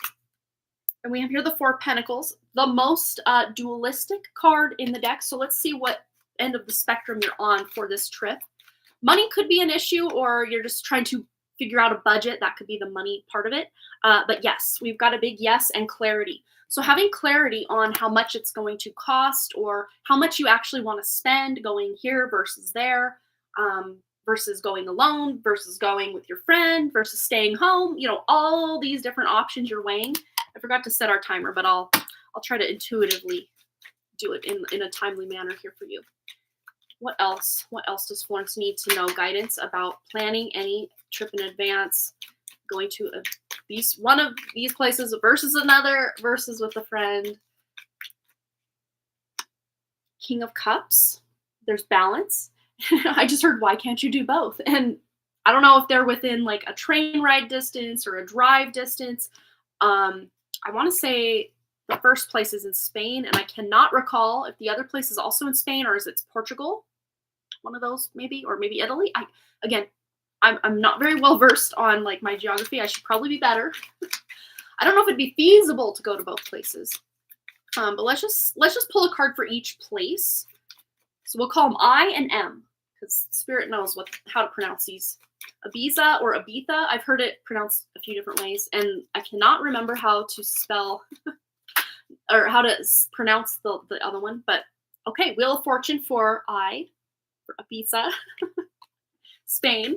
And we have here the Four of Pentacles, the most dualistic card in the deck. So let's see what end of the spectrum you're on for this trip. Money could be an issue, or you're just trying to figure out a budget. That could be the money part of it. But yes, we've got a big yes and clarity. So having clarity on how much it's going to cost, or how much you actually want to spend going here versus there, versus going alone, versus going with your friend, versus staying home, all these different options you're weighing. I forgot to set our timer, but I'll try to intuitively do it in a timely manner here for you. What else? What else does Florence need to know? Guidance about planning any trip in advance, going to one of these places versus another, versus with a friend. King of Cups. There's balance. I just heard, why can't you do both? And I don't know if they're within like a train ride distance or a drive distance. I want to say the first place is in Spain, and I cannot recall if the other place is also in Spain or is it Portugal. One of those maybe, or maybe Italy. I'm not very well versed on like my geography. I should probably be better. I don't know if it'd be feasible to go to both places. But let's just pull a card for each place. So we'll call them I and M, because Spirit knows how to pronounce these. Ibiza or Ibiza. I've heard it pronounced a few different ways, and I cannot remember how to spell or how to pronounce the other one. But okay, Wheel of Fortune for I. Ibiza, Spain,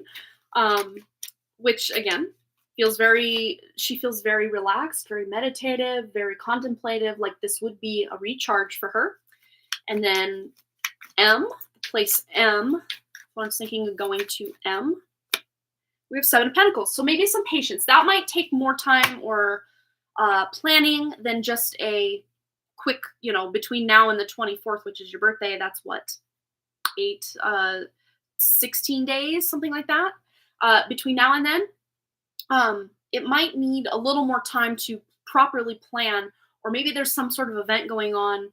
which again she feels very relaxed, very meditative, very contemplative, like this would be a recharge for her. And then M, place M, I'm thinking of going to M. We have Seven of Pentacles, so maybe some patience. That might take more time or planning than just a quick, between now and the 24th, which is your birthday. That's what, 16 days, something like that. Between now and then, it might need a little more time to properly plan, or maybe there's some sort of event going on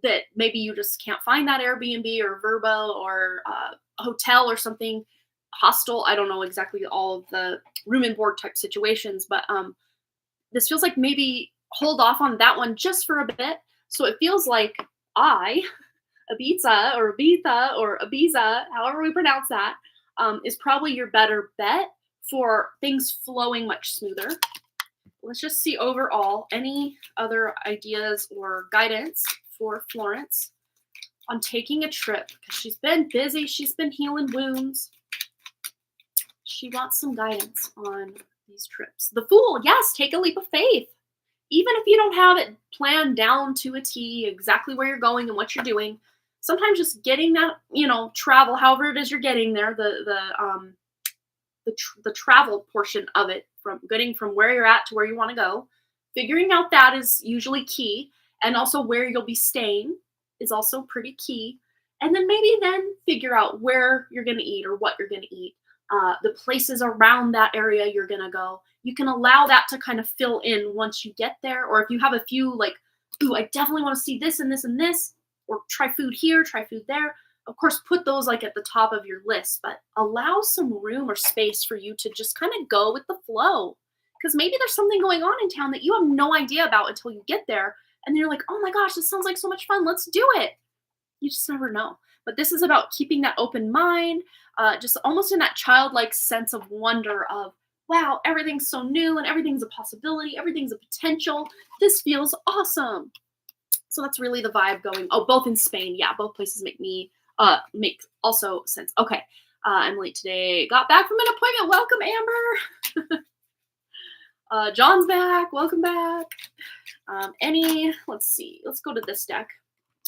that maybe you just can't find that Airbnb or Verbo or a hotel or something, hostel. I don't know exactly all of the room and board type situations, but this feels like maybe hold off on that one just for a bit. So it feels like Ibiza or Ibiza or Ibiza, however we pronounce that, is probably your better bet for things flowing much smoother. Let's just see overall any other ideas or guidance for Florence on taking a trip, because she's been busy. She's been healing wounds. She wants some guidance on these trips. The Fool, yes, take a leap of faith. Even if you don't have it planned down to a T, exactly where you're going and what you're doing, sometimes just getting that, travel, however it is you're getting there, the travel portion of it, from getting from where you're at to where you want to go, figuring out that is usually key, and also where you'll be staying is also pretty key. And then maybe figure out where you're going to eat or what you're going to eat, the places around that area you're going to go. You can allow that to kind of fill in once you get there. Or if you have a few like, ooh, I definitely want to see this and this and this, or try food here, try food there. Of course, put those like at the top of your list, but allow some room or space for you to just kind of go with the flow. Because maybe there's something going on in town that you have no idea about until you get there. And you're like, oh my gosh, this sounds like so much fun. Let's do it. You just never know. But this is about keeping that open mind, just almost in that childlike sense of wonder of, wow, everything's so new and everything's a possibility, everything's a potential. This feels awesome. So that's really the vibe going. Oh, both in Spain. Yeah, both places make also sense. Okay. I'm late today. Got back from an appointment. Welcome, Amber. John's back. Welcome back. Let's see. Let's go to this deck.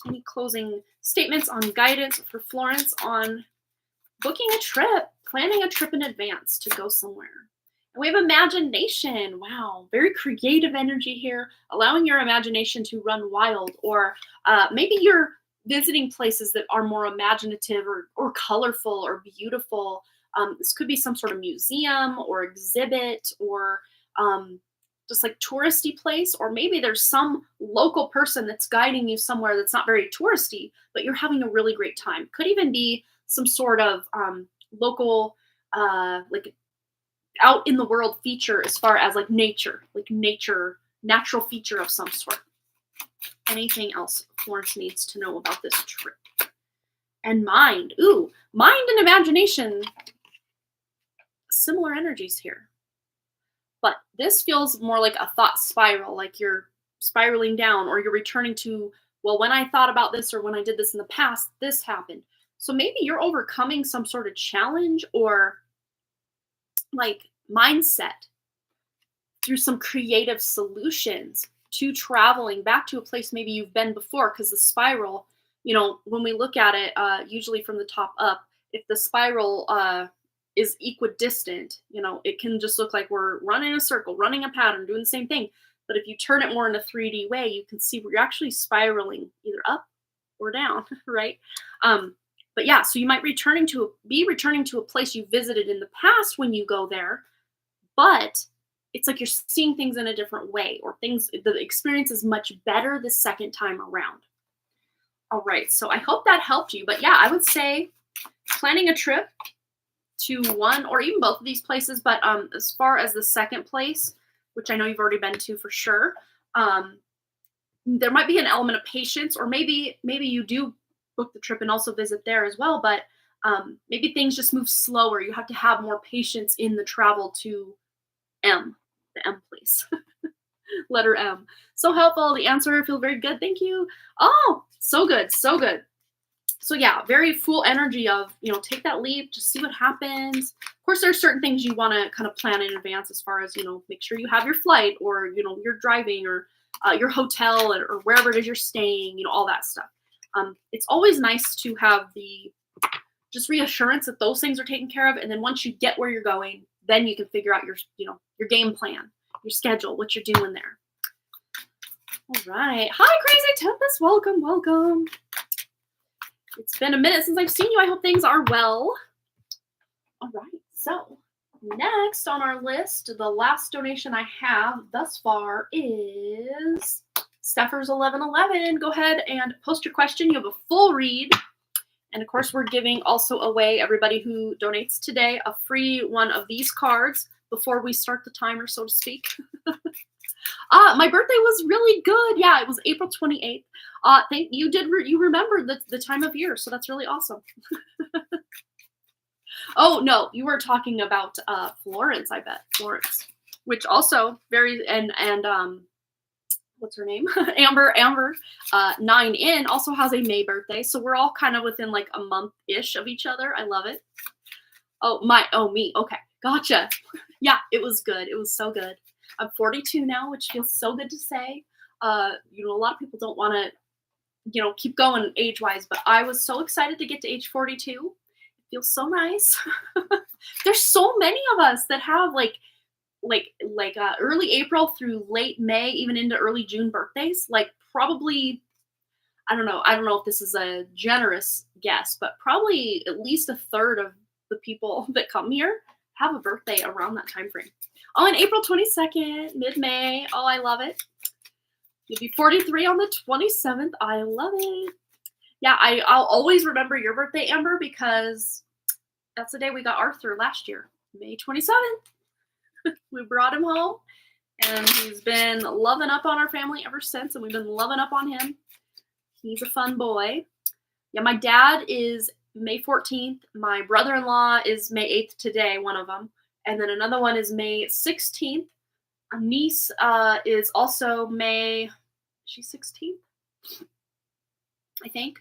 Any closing statements on guidance for Florence on booking a trip, planning a trip in advance to go somewhere? And we have imagination. Wow, very creative energy here, allowing your imagination to run wild. Or maybe you're visiting places that are more imaginative or colorful or beautiful. This could be some sort of museum or exhibit or just like touristy place, or maybe there's some local person that's guiding you somewhere that's not very touristy, but you're having a really great time. Could even be some sort of local, like out in the world feature as far as like natural feature of some sort. Anything else Florence needs to know about this trip? And mind. Ooh, mind and imagination. Similar energies here. But this feels more like a thought spiral, like you're spiraling down or you're returning to, well, when I thought about this or when I did this in the past, this happened. So maybe you're overcoming some sort of challenge or like mindset through some creative solutions to traveling back to a place maybe you've been before. Because the spiral, when we look at it, usually from the top up, if the spiral is equidistant, it can just look like we're running a circle, running a pattern, doing the same thing. But if you turn it more in a 3D way, you can see we're actually spiraling either up or down, right? But yeah, so you might be returning to a place you visited in the past when you go there, but it's like you're seeing things in a different way, or the experience is much better the second time around. All right, so I hope that helped you. But yeah, I would say planning a trip to one or even both of these places, but as far as the second place, which I know you've already been to for sure, there might be an element of patience, or maybe you do book the trip and also visit there as well, but maybe things just move slower. You have to have more patience in the travel to the M place. Letter M. So helpful. The answer, I feel very good. Thank you. Oh, so good. So good. So yeah, very full energy of, take that leap, just see what happens. Of course, there's certain things you want to kind of plan in advance as far as, make sure you have your flight or, you're driving or your hotel or wherever it is you're staying, all that stuff. It's always nice to have the just reassurance that those things are taken care of. And then once you get where you're going, then you can figure out your game plan, your schedule, what you're doing there. All right. Hi, Crazy Tempest. Welcome, welcome. It's been a minute since I've seen you. I hope things are well. All right. So next on our list, the last donation I have thus far is Steffers1111. Go ahead and post your question. You have a full read. And of course, we're giving also away, everybody who donates today, a free one of these cards before we start the timer, so to speak. My birthday was really good. Yeah, it was April 28th. You remembered the time of year, so that's really awesome. Oh, no, you were talking about Florence, I bet. Florence, which also what's her name? Amber, 9 in, also has a May birthday. So we're all kind of within like a month-ish of each other. I love it. Me. Okay. Gotcha. Yeah, it was good. It was so good. I'm 42 now, which feels so good to say. A lot of people don't want to, keep going age-wise, but I was so excited to get to age 42. It feels so nice. There's so many of us that have like early April through late May, even into early June birthdays. Like probably, I don't know if this is a generous guess, but probably at least a third of the people that come here have a birthday around that time frame. Oh, and April 22nd, mid-May. Oh, I love it. You'll be 43 on the 27th. I love it. Yeah, I'll always remember your birthday, Amber, because that's the day we got Arthur last year, May 27th. We brought him home, and he's been loving up on our family ever since, and we've been loving up on him. He's a fun boy. Yeah, my dad is May 14th. My brother-in-law is May 8th today, one of them. And then another one is May 16th. A niece is also May, she's 16th, I think.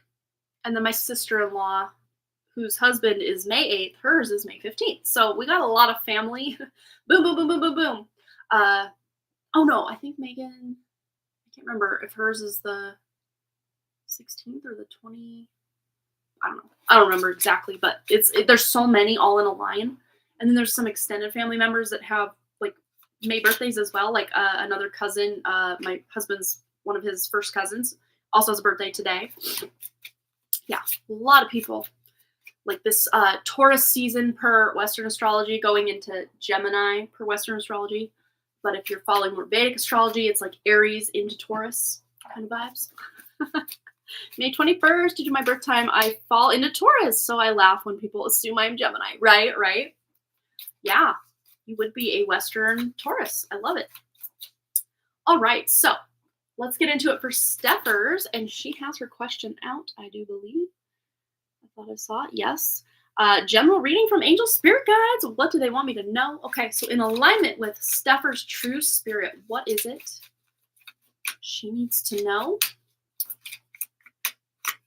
And then my sister-in-law, whose husband is May 8th, hers is May 15th. So we got a lot of family. Boom, boom, boom, boom, boom, boom. Oh no, I think Megan, I can't remember if hers is the 16th or the 20. I don't know. I don't remember exactly, but there's so many all in a line. And then there's some extended family members that have like May birthdays as well. Like another cousin, my husband's one of his first cousins, also has a birthday today. Yeah, a lot of people. Like this Taurus season per Western astrology, going into Gemini per Western astrology. But if you're following more Vedic astrology, it's like Aries into Taurus kind of vibes. May 21st, due to my birth time, I fall into Taurus, so I laugh when people assume I'm Gemini. Right? Yeah, you would be a Western Taurus. I love it. All right, so let's get into it for Steffers, and she has her question out, I do believe. I thought I saw it. Yes. General reading from angel spirit guides. What do they want me to know? Okay, so in alignment with Steffers' true spirit, what is it she needs to know?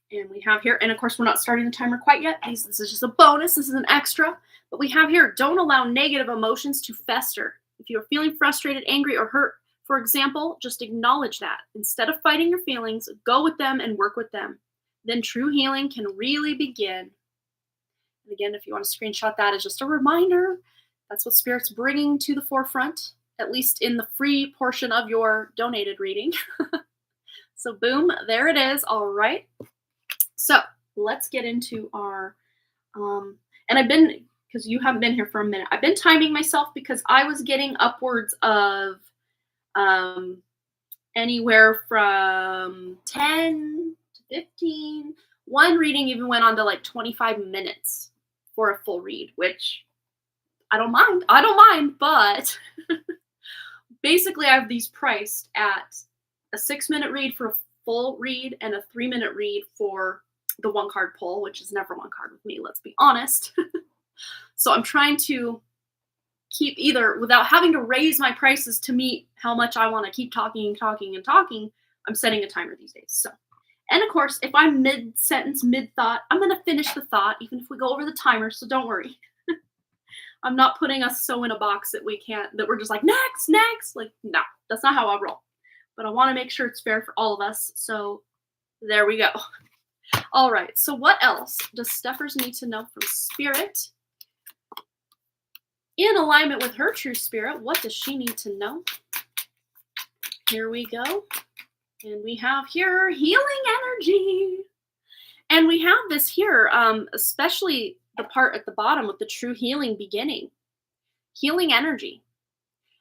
And we have here, and of course, we're not starting the timer quite yet. This is just a bonus. This is an extra. But we have here, don't allow negative emotions to fester. If you're feeling frustrated, angry, or hurt, for example, just acknowledge that. Instead of fighting your feelings, go with them and work with them. Then true healing can really begin. And again, if you want to screenshot that as just a reminder, that's what Spirit's bringing to the forefront, at least in the free portion of your donated reading. So boom, there it is. All right. So let's get into our, and I've been, because you haven't been here for a minute, I've been timing myself because I was getting upwards of anywhere from 10 to 15. One reading even went on to like 25 minutes for a full read, which I don't mind, but basically I have these priced at a 6-minute read for a full read and a 3-minute read for the one card pull, which is never one card with me, let's be honest. So I'm trying to keep either, without having to raise my prices to meet how much I want to keep talking, I'm setting a timer these days. So, and of course, if I'm mid-sentence, mid-thought, I'm going to finish the thought, even if we go over the timer, so don't worry. I'm not putting us so in a box that we're just like, next. Like, no, that's not how I roll. But I want to make sure it's fair for all of us, so there we go. All right, so what else does Steffers need to know from Spirit? In alignment with her true spirit, what does she need to know? Here we go. And we have here healing energy. And we have this here, especially the part at the bottom with the true healing beginning. Healing energy.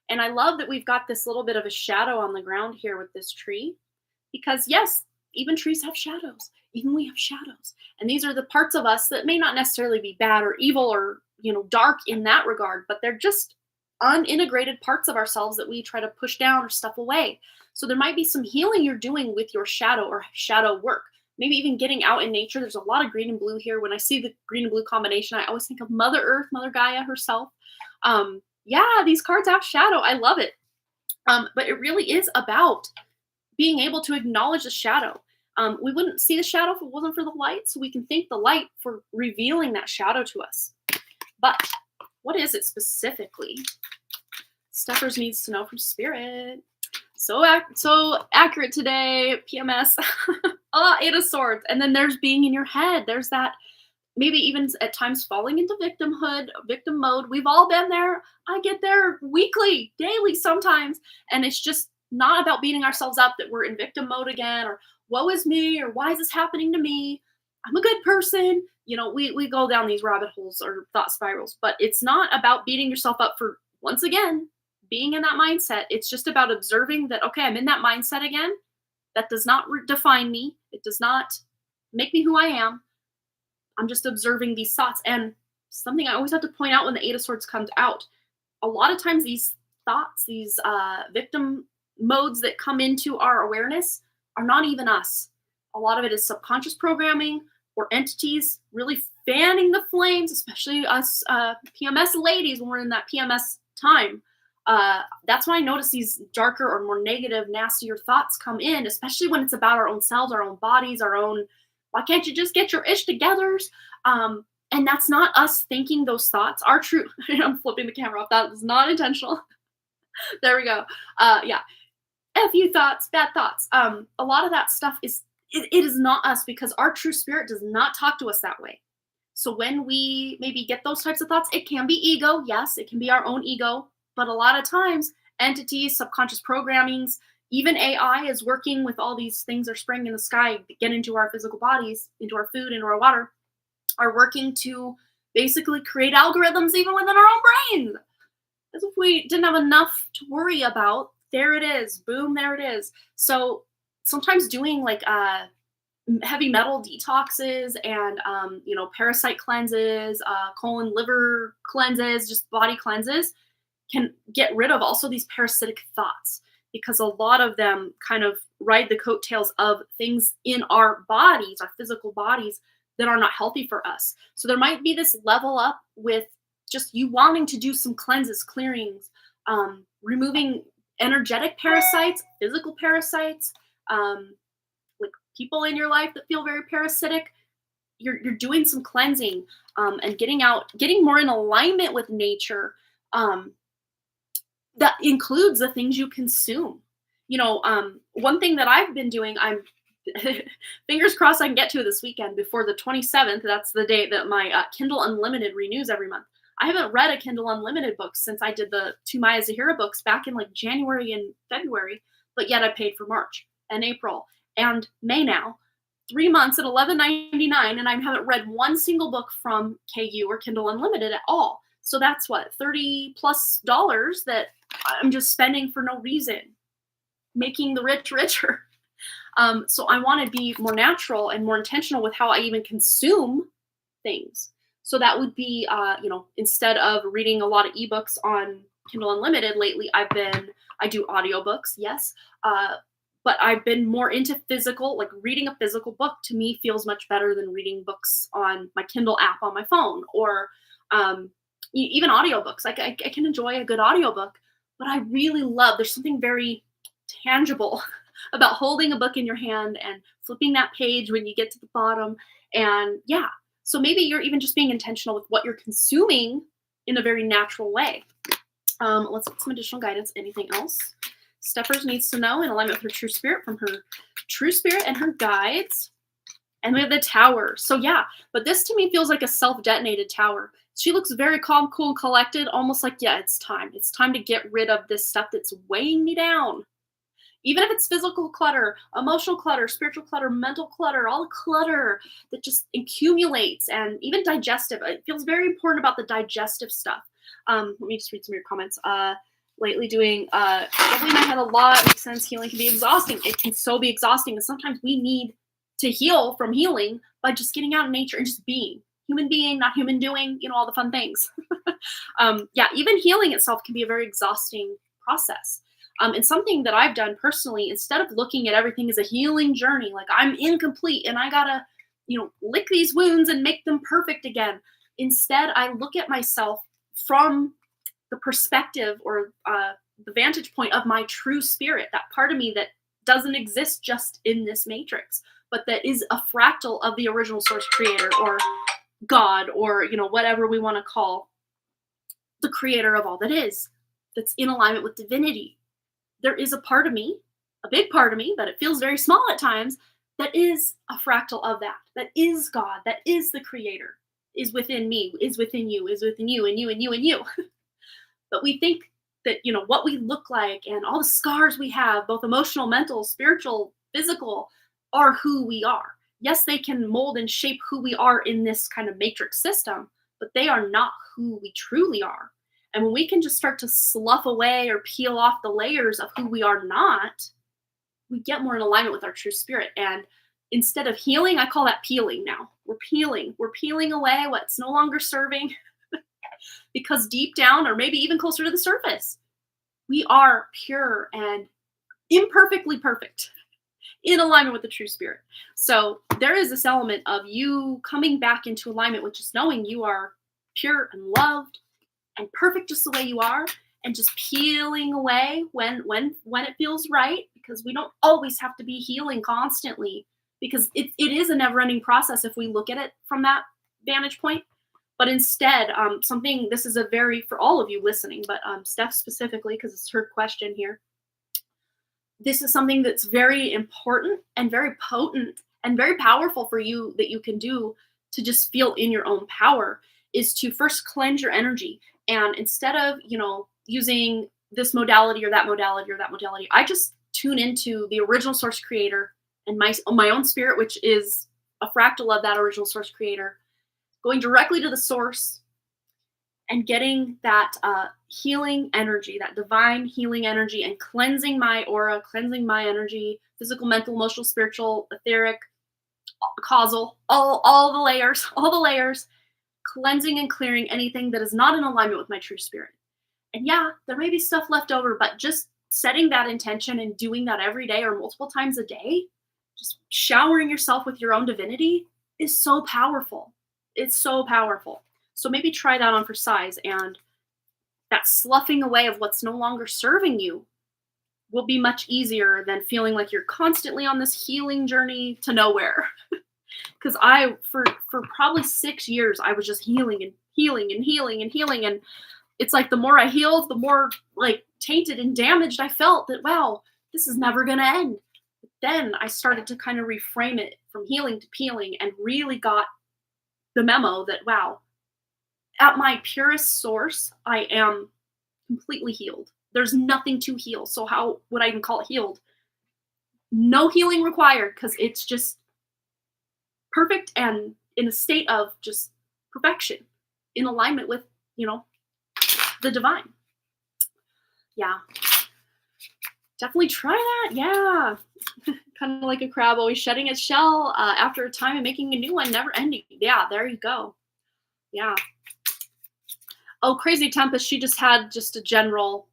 And I love that we've got this little bit of a shadow on the ground here with this tree. Because yes, even trees have shadows. Even we have shadows. And these are the parts of us that may not necessarily be bad or evil or, dark in that regard, but they're just unintegrated parts of ourselves that we try to push down or stuff away. So there might be some healing you're doing with your shadow or shadow work. Maybe even getting out in nature. There's a lot of green and blue here. When I see the green and blue combination, I always think of Mother Earth, Mother Gaia herself. Yeah, these cards have shadow. I love it. But it really is about being able to acknowledge the shadow. We wouldn't see the shadow if it wasn't for the light, so we can thank the light for revealing that shadow to us. But what is it specifically Steffers needs to know from Spirit? So accurate today, PMS. Eight of Swords. And then there's being in your head. There's that maybe even at times falling into victimhood, victim mode. We've all been there. I get there weekly, daily sometimes. And it's just not about beating ourselves up that we're in victim mode again, or woe is me, or why is this happening to me? I'm a good person. We go down these rabbit holes or thought spirals, but it's not about beating yourself up for, once again, being in that mindset. It's just about observing that, okay, I'm in that mindset again. That does not define me. It does not make me who I am. I'm just observing these thoughts. And something I always have to point out when the Eight of Swords comes out, a lot of times these thoughts, these victim modes that come into our awareness are not even us. A lot of it is subconscious programming, or entities really fanning the flames, especially us PMS ladies when we're in that PMS time. That's when I notice these darker or more negative, nastier thoughts come in, especially when it's about our own selves, our own bodies, our own, why can't you just get your ish togethers? And that's not us thinking those thoughts. Our true, I'm flipping the camera off. That was not intentional. There we go. Yeah. A few thoughts, bad thoughts. A lot of that stuff it is not us because our true spirit does not talk to us that way. So when we maybe get those types of thoughts, it can be ego. Yes, it can be our own ego. But a lot of times, entities, subconscious programmings, even AI is working with all these things that are spraying in the sky, get into our physical bodies, into our food, into our water, are working to basically create algorithms even within our own brains. As if we didn't have enough to worry about, there it is. Boom, there it is. So sometimes doing like heavy metal detoxes and parasite cleanses, colon liver cleanses, just body cleanses can get rid of also these parasitic thoughts, because a lot of them kind of ride the coattails of things in our bodies, our physical bodies, that are not healthy for us. So there might be this level up with just you wanting to do some cleanses, clearings, removing energetic parasites, physical parasites, like people in your life that feel very parasitic. You're doing some cleansing and getting more in alignment with nature. That includes the things you consume. One thing that I've been doing, I'm fingers crossed I can get to this weekend before the 27th. That's the day that my Kindle Unlimited renews every month. I haven't read a Kindle Unlimited book since I did the two Maya Zahira books back in like January and February, but yet I paid for March and April and May now. 3 months at $11.99, and I haven't read one single book from KU or Kindle Unlimited at all. So that's what, $30+ that I'm just spending for no reason, making the rich richer. So I want to be more natural and more intentional with how I even consume things. So that would be, instead of reading a lot of ebooks on Kindle Unlimited lately, I do audiobooks, yes. But I've been more into physical, like reading a physical book to me feels much better than reading books on my Kindle app on my phone, or even audiobooks. I can enjoy a good audiobook, but I really there's something very tangible about holding a book in your hand and flipping that page when you get to the bottom. And yeah, so maybe you're even just being intentional with what you're consuming in a very natural way. Let's get some additional guidance. Anything else Steffers needs to know in alignment with her true spirit from her true spirit and her guides? And we have the tower. So yeah, but this to me feels like a self-detonated tower. She looks very calm, cool, and collected, almost like, yeah, it's time. It's time to get rid of this stuff that's weighing me down. Even if it's physical clutter, emotional clutter, spiritual clutter, mental clutter, all the clutter that just accumulates, and even digestive. It feels very important about the digestive stuff. Let me just read some of your comments. Lately doing juggling my head a lot. Makes sense. Healing can be exhausting. It can so be exhausting. And sometimes we need to heal from healing by just getting out in nature and just being. Human being, not human doing, all the fun things. Yeah, even healing itself can be a very exhausting process. And something that I've done personally, instead of looking at everything as a healing journey, like I'm incomplete and I gotta, lick these wounds and make them perfect again. Instead, I look at myself from the perspective or the vantage point of my true spirit, that part of me that doesn't exist just in this matrix, but that is a fractal of the original source creator or God, or, whatever we want to call the creator of all that is, that's in alignment with divinity. There is a part of me, a big part of me, but it feels very small at times, that is a fractal of that is God, that is the creator, is within me, is within you, is within you, and you, and you, and you. But we think that, what we look like and all the scars we have, both emotional, mental, spiritual, physical, are who we are. Yes, they can mold and shape who we are in this kind of matrix system, but they are not who we truly are. And when we can just start to slough away or peel off the layers of who we are not, we get more in alignment with our true spirit. And instead of healing, I call that peeling now. We're peeling away what's no longer serving because deep down, or maybe even closer to the surface, we are pure and imperfectly perfect. in alignment with the true spirit. So there is this element of you coming back into alignment with just knowing you are pure and loved and perfect just the way you are, and just peeling away when it feels right, because we don't always have to be healing constantly, because it is a never-ending process if we look at it from that vantage point. But instead, something, this is a very, for all of you listening, but Steph specifically, because it's her question here, this is something that's very important and very potent and very powerful for you that you can do to just feel in your own power, is to first cleanse your energy. And instead of, using this modality or that modality or that modality, I just tune into the original source creator and my own spirit, which is a fractal of that original source creator, going directly to the source and getting that healing energy, that divine healing energy, and cleansing my aura, cleansing my energy, physical, mental, emotional, spiritual, etheric, causal, all the layers, cleansing and clearing anything that is not in alignment with my true spirit. And yeah, there may be stuff left over, but just setting that intention and doing that every day or multiple times a day, just showering yourself with your own divinity, is so powerful. It's so powerful. So maybe try that on for size, and that sloughing away of what's no longer serving you will be much easier than feeling like you're constantly on this healing journey to nowhere. Because for probably 6 years, I was just healing and healing and healing and healing. And it's like the more I healed, the more like tainted and damaged I felt, that, wow, this is never going to end. But then I started to kind of reframe it from healing to peeling, and really got the memo that, wow, at my purest source, I am completely healed. There's nothing to heal. So how would I even call it healed? No healing required, because it's just perfect and in a state of just perfection, in alignment with, the divine. Yeah. Definitely try that. Yeah. Kind of like a crab always shedding its shell after a time and making a new one, never ending. Yeah, there you go. Yeah. Oh, Crazy Tempest, she just had just a general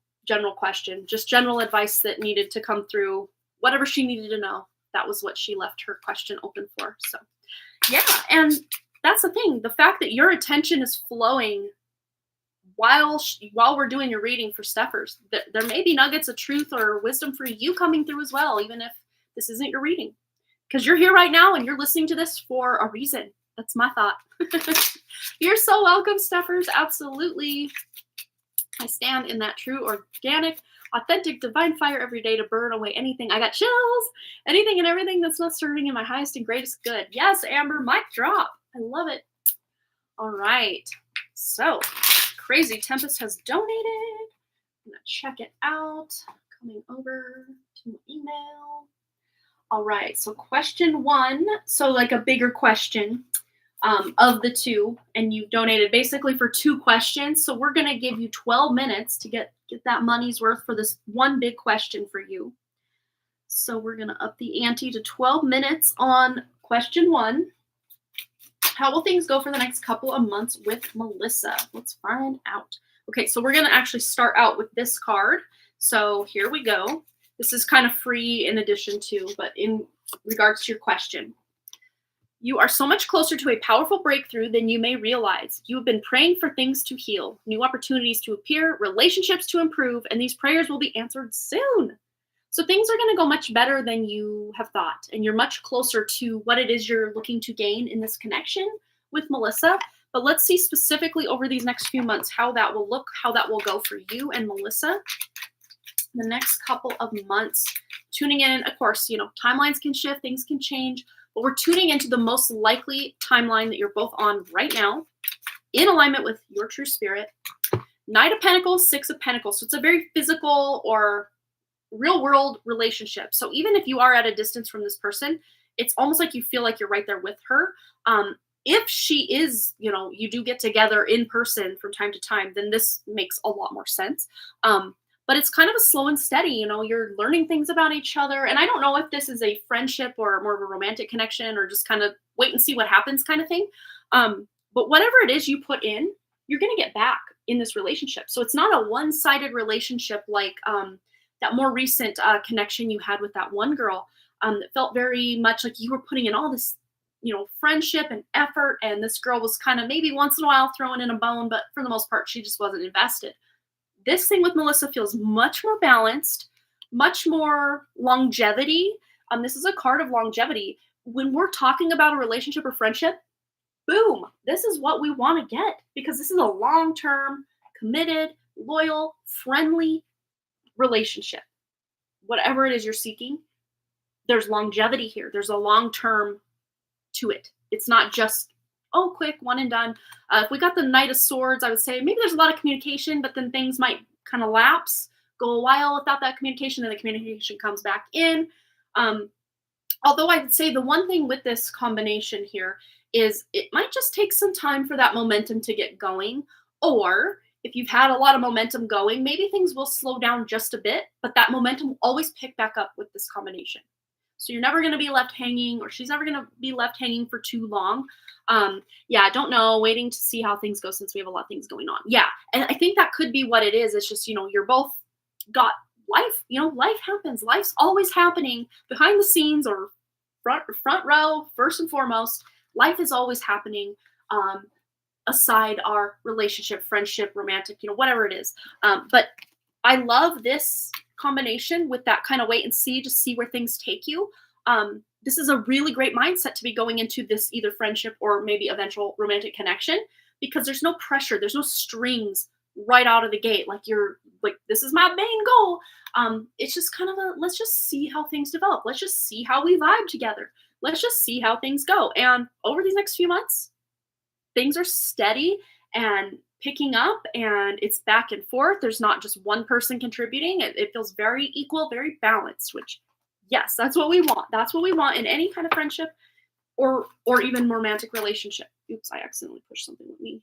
question, just general advice that needed to come through, whatever she needed to know. That was what she left her question open for. So yeah, and that's the thing. The fact that your attention is flowing while we're doing your reading for Steffers, there may be nuggets of truth or wisdom for you coming through as well, even if this isn't your reading. Because you're here right now and you're listening to this for a reason. That's my thought. You're so welcome, Steffers. Absolutely. I stand in that true, organic, authentic, divine fire every day to burn away anything. I got chills. Anything and everything that's not serving in my highest and greatest good. Yes, Amber, mic drop. I love it. All right. So, Crazy Tempest has donated. I'm going to check it out. Coming over to my email. All right. So, question 1. So, like a bigger question. Of the 2, and you donated basically for 2 questions. So we're going to give you 12 minutes to get that money's worth for this one big question for you. So we're going to up the ante to 12 minutes on question 1. How will things go for the next couple of months with Melissa? Let's find out. Okay, so we're going to actually start out with this card. So here we go. This is kind of free in addition to, but in regards to your question. You are so much closer to a powerful breakthrough than you may realize. You have been praying for things to heal, new opportunities to appear, relationships to improve, and these prayers will be answered soon. So things are going to go much better than you have thought, and you're much closer to what it is you're looking to gain in this connection with Melissa. But let's see specifically over these next few months how that will look, how that will go for you and Melissa. The next couple of months, tuning in, of course, timelines can shift, things can change. But we're tuning into the most likely timeline that you're both on right now, in alignment with your true spirit. Knight of Pentacles, Six of Pentacles. So it's a very physical or real world relationship. So even if you are at a distance from this person, it's almost like you feel like you're right there with her. If she is, you do get together in person from time to time, then this makes a lot more sense. But it's kind of a slow and steady, you're learning things about each other. And I don't know if this is a friendship or more of a romantic connection or just kind of wait and see what happens kind of thing. But whatever it is you put in, you're going to get back in this relationship. So it's not a one-sided relationship like that more recent connection you had with that one girl. It felt very much like you were putting in all this, friendship and effort, and this girl was kind of maybe once in a while throwing in a bone, but for the most part, she just wasn't invested. This thing with Melissa feels much more balanced, much more longevity. This is a card of longevity. When we're talking about a relationship or friendship, boom, this is what we want to get, because this is a long-term, committed, loyal, friendly relationship. Whatever it is you're seeking, there's longevity here. There's a long-term to it. It's not just, oh, quick, one and done. If we got the Knight of Swords, I would say maybe there's a lot of communication, but then things might kind of lapse, go a while without that communication, then the communication comes back in. Although I would say the one thing with this combination here is it might just take some time for that momentum to get going. Or if you've had a lot of momentum going, maybe things will slow down just a bit, but that momentum will always pick back up with this combination. So you're never going to be left hanging, or she's never going to be left hanging for too long. I don't know, waiting to see how things go since we have a lot of things going on. Yeah, and I think that could be what it is. It's just, you're both got life, life happens. Life's always happening behind the scenes or front row, first and foremost. Life is always happening aside our relationship, friendship, romantic, whatever it is. But I love this combination with that kind of wait and see, just see where things take you. This is a really great mindset to be going into this either friendship or maybe eventual romantic connection, because there's no pressure, there's no strings right out of the gate. Like you're like, this is my main goal. It's just kind of let's just see how things develop. Let's just see how we vibe together. Let's just see how things go. And over these next few months, things are steady and picking up, and it's back and forth. There's not just one person contributing. It feels very equal, very balanced, which, yes, that's what we want. That's what we want in any kind of friendship or even romantic relationship. Oops, I accidentally pushed something. Let me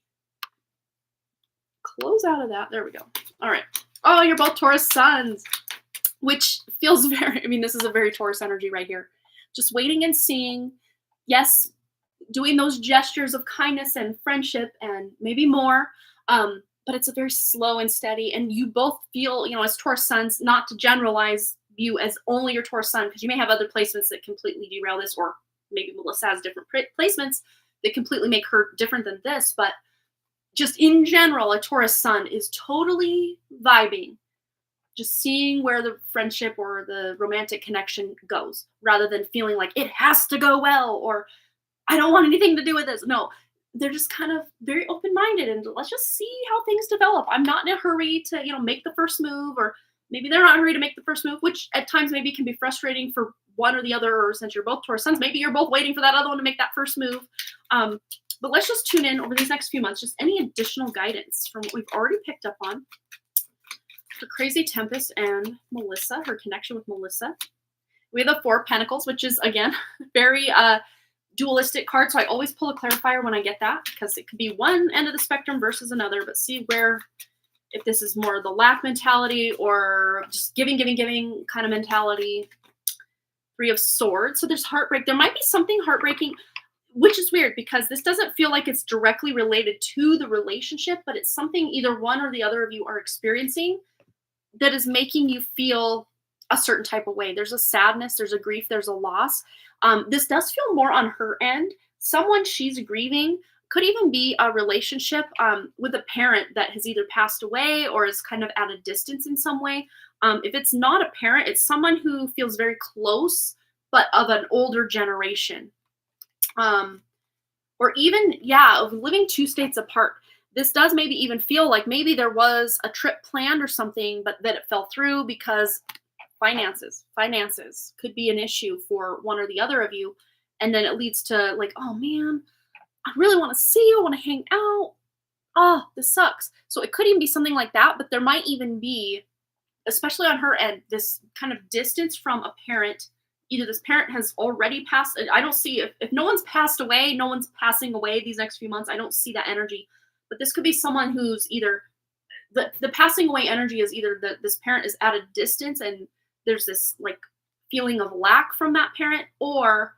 close out of that. There we go. All right. Oh, you're both Taurus suns, which feels this is a very Taurus energy right here. Just waiting and seeing. Yes, doing those gestures of kindness and friendship and maybe more. But it's a very slow and steady. And you both feel, as Taurus suns, not to generalize you as only your Taurus sun, because you may have other placements that completely derail this, or maybe Melissa has different placements that completely make her different than this. But just in general, a Taurus sun is totally vibing, just seeing where the friendship or the romantic connection goes, rather than feeling like it has to go well, or I don't want anything to do with this. No, they're just kind of very open-minded, and let's just see how things develop. I'm not in a hurry to, make the first move, or maybe they're not in a hurry to make the first move, which at times maybe can be frustrating for one or the other, or since you're both Taurus suns, maybe you're both waiting for that other one to make that first move. But let's just tune in over these next few months, just any additional guidance from what we've already picked up on for Crazy Tempest and Melissa, her connection with Melissa. We have the Four of Pentacles, which is, again, very dualistic card. So I always pull a clarifier when I get that, because it could be one end of the spectrum versus another, but see if this is more the lack mentality or just giving kind of mentality. Three of Swords. So there's heartbreak. There might be something heartbreaking, which is weird because this doesn't feel like it's directly related to the relationship, but it's something either one or the other of you are experiencing that is making you feel a certain type of way. There's a sadness, there's a grief, there's a loss. This does feel more on her end. Someone she's grieving, could even be a relationship with a parent that has either passed away or is kind of at a distance in some way. If it's not a parent, it's someone who feels very close, but of an older generation. Or even, of living two states apart. This does maybe even feel like maybe there was a trip planned or something, but that it fell through because finances could be an issue for one or the other of you. And then it leads to like, oh man, I really want to see you, I want to hang out. Oh, this sucks. So it could even be something like that, but there might even be, especially on her end, this kind of distance from a parent. Either this parent has already passed. I don't see, if no one's passed away, no one's passing away these next few months. I don't see that energy. But this could be someone who's either, the passing away energy is either that this parent is at a distance and there's this like feeling of lack from that parent, or,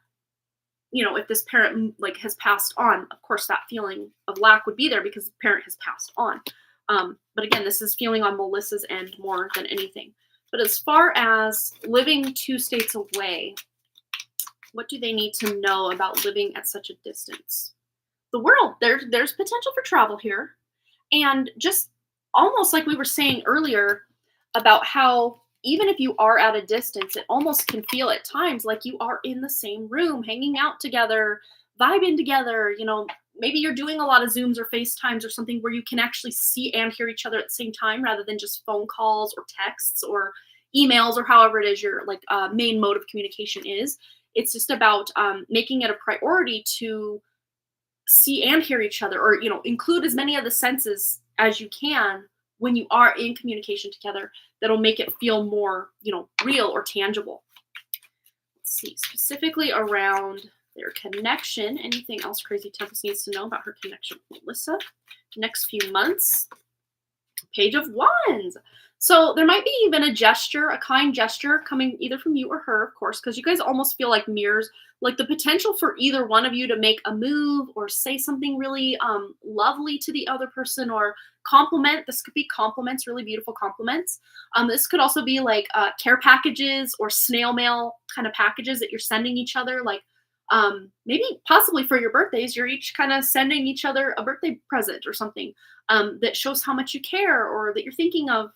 if this parent like has passed on, of course that feeling of lack would be there because the parent has passed on. But again, this is feeling on Melissa's end more than anything. But as far as living two states away, What do they need to know about living at such a distance? The world. There's potential for travel here. And just almost like we were saying earlier about how even if you are at a distance, it almost can feel at times like you are in the same room, hanging out together, vibing together. Maybe you're doing a lot of Zooms or FaceTimes or something where you can actually see and hear each other at the same time rather than just phone calls or texts or emails or however it is your main mode of communication is. It's just about making it a priority to see and hear each other, or include as many of the senses as you can when you are in communication together. That'll make it feel more real or tangible. Let's see, specifically around their connection. Anything else Crazy Tempest needs to know about her connection with Melissa next few months? Page of Wands. So there might be even a gesture, a kind gesture coming either from you or her, of course, because you guys almost feel like mirrors, like the potential for either one of you to make a move or say something really lovely to the other person, or compliment. This could be compliments, really beautiful compliments. This could also be like care packages or snail mail kind of packages that you're sending each other, like maybe possibly for your birthdays, you're each kind of sending each other a birthday present or something that shows how much you care or that you're thinking of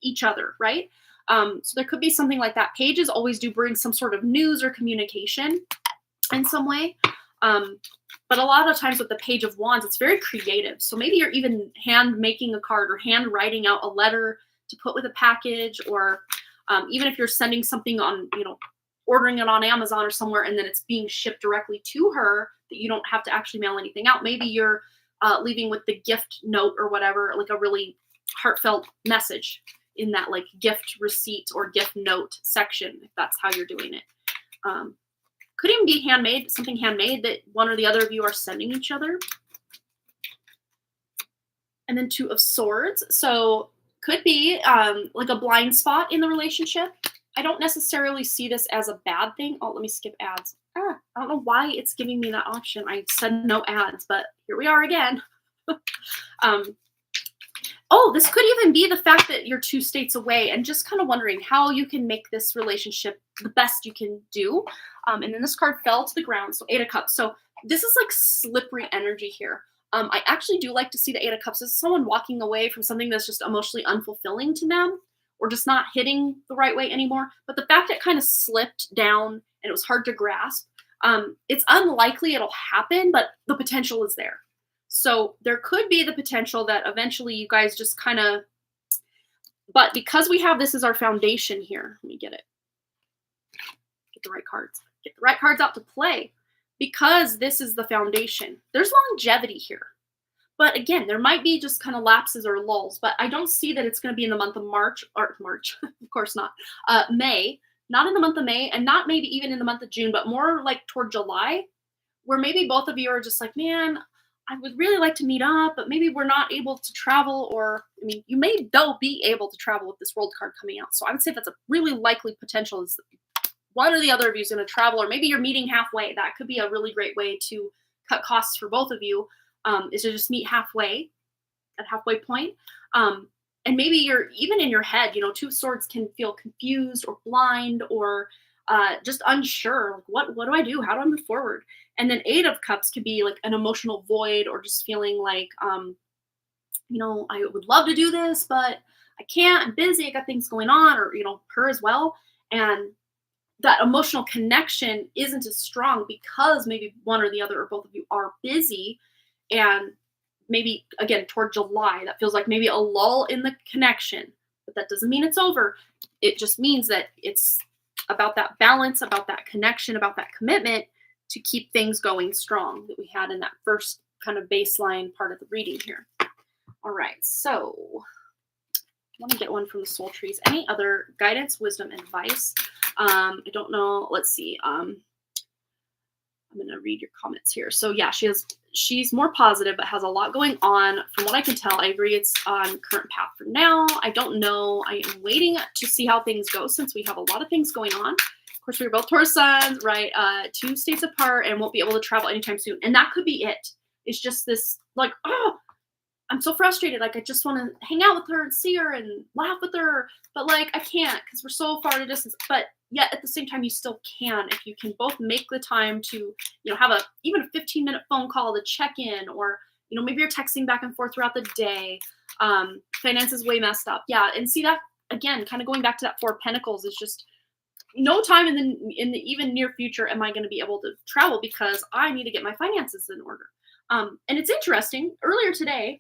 each other, right? So there could be something like that. Pages always do bring some sort of news or communication in some way. But a lot of times with the Page of Wands, it's very creative. So maybe you're even hand making a card or hand writing out a letter to put with a package, or even if you're sending something on, ordering it on Amazon or somewhere, and then it's being shipped directly to her that you don't have to actually mail anything out. Maybe you're leaving with the gift note or whatever, like a really heartfelt message in that like gift receipt or gift note section, if that's how you're doing it. Could even be handmade, something handmade that one or the other of you are sending each other. And then Two of Swords. So could be like a blind spot in the relationship. I don't necessarily see this as a bad thing. Oh, let me skip ads. I don't know why it's giving me that option. I said no ads, but here we are again. Oh, this could even be the fact that you're 2 states away and just kind of wondering how you can make this relationship the best you can do. And then this card fell to the ground, so 8 of Cups. So this is like slippery energy here. I actually do like to see the 8 of Cups as someone walking away from something that's just emotionally unfulfilling to them or just not hitting the right way anymore. But the fact it kind of slipped down and it was hard to grasp, it's unlikely it'll happen, but the potential is there. So there could be the potential that eventually you guys just kind of, but because we have this as our foundation here, let me get it. Get the right cards. Get the right cards out to play. Because this is the foundation. There's longevity here. But again, there might be just kind of lapses or lulls, but I don't see that it's going to be in the month of March, of course not, May, not in the month of May, and not maybe even in the month of June, but more like toward July, where maybe both of you are just like, man, I would really like to meet up, but maybe we're not able to travel, or, I mean, you may though be able to travel with this World card coming out. So I would say that's a really likely potential is one or the other of you is going to travel, or maybe you're meeting halfway. That could be a really great way to cut costs for both of you, is to just meet halfway, at halfway point. And maybe you're even in your head, Two of Swords can feel confused or blind or just unsure. Like, what do I do? How do I move forward? And then 8 of Cups could be like an emotional void, or just feeling like, I would love to do this, but I can't. I'm busy. I got things going on, or, her as well. And that emotional connection isn't as strong because maybe one or the other or both of you are busy. And maybe, again, toward July, that feels like maybe a lull in the connection. But that doesn't mean it's over. It just means that it's about that balance, about that connection, about that commitment to keep things going strong that we had in that first kind of baseline part of the reading here. All right, so I want to get one from the soul trees. Any other guidance, wisdom, advice? I don't know. Let's see. I'm going to read your comments here. So yeah, she's more positive, but has a lot going on. From what I can tell, I agree it's on current path for now. I don't know. I am waiting to see how things go since we have a lot of things going on. Of course, we're both Taurus suns, right? 2 states apart, and won't be able to travel anytime soon. And that could be it. It's just this like, oh, I'm so frustrated. Like, I just want to hang out with her and see her and laugh with her. But like, I can't because we're so far at a distance. But yet at the same time, you still can if you can both make the time to, have even a 15-minute phone call to check in, or, maybe you're texting back and forth throughout the day. Finance is way messed up. Yeah. And see that again, kind of going back to that Four of Pentacles, is just no time in the even near future am I going to be able to travel because I need to get my finances in order. And it's interesting. Earlier today,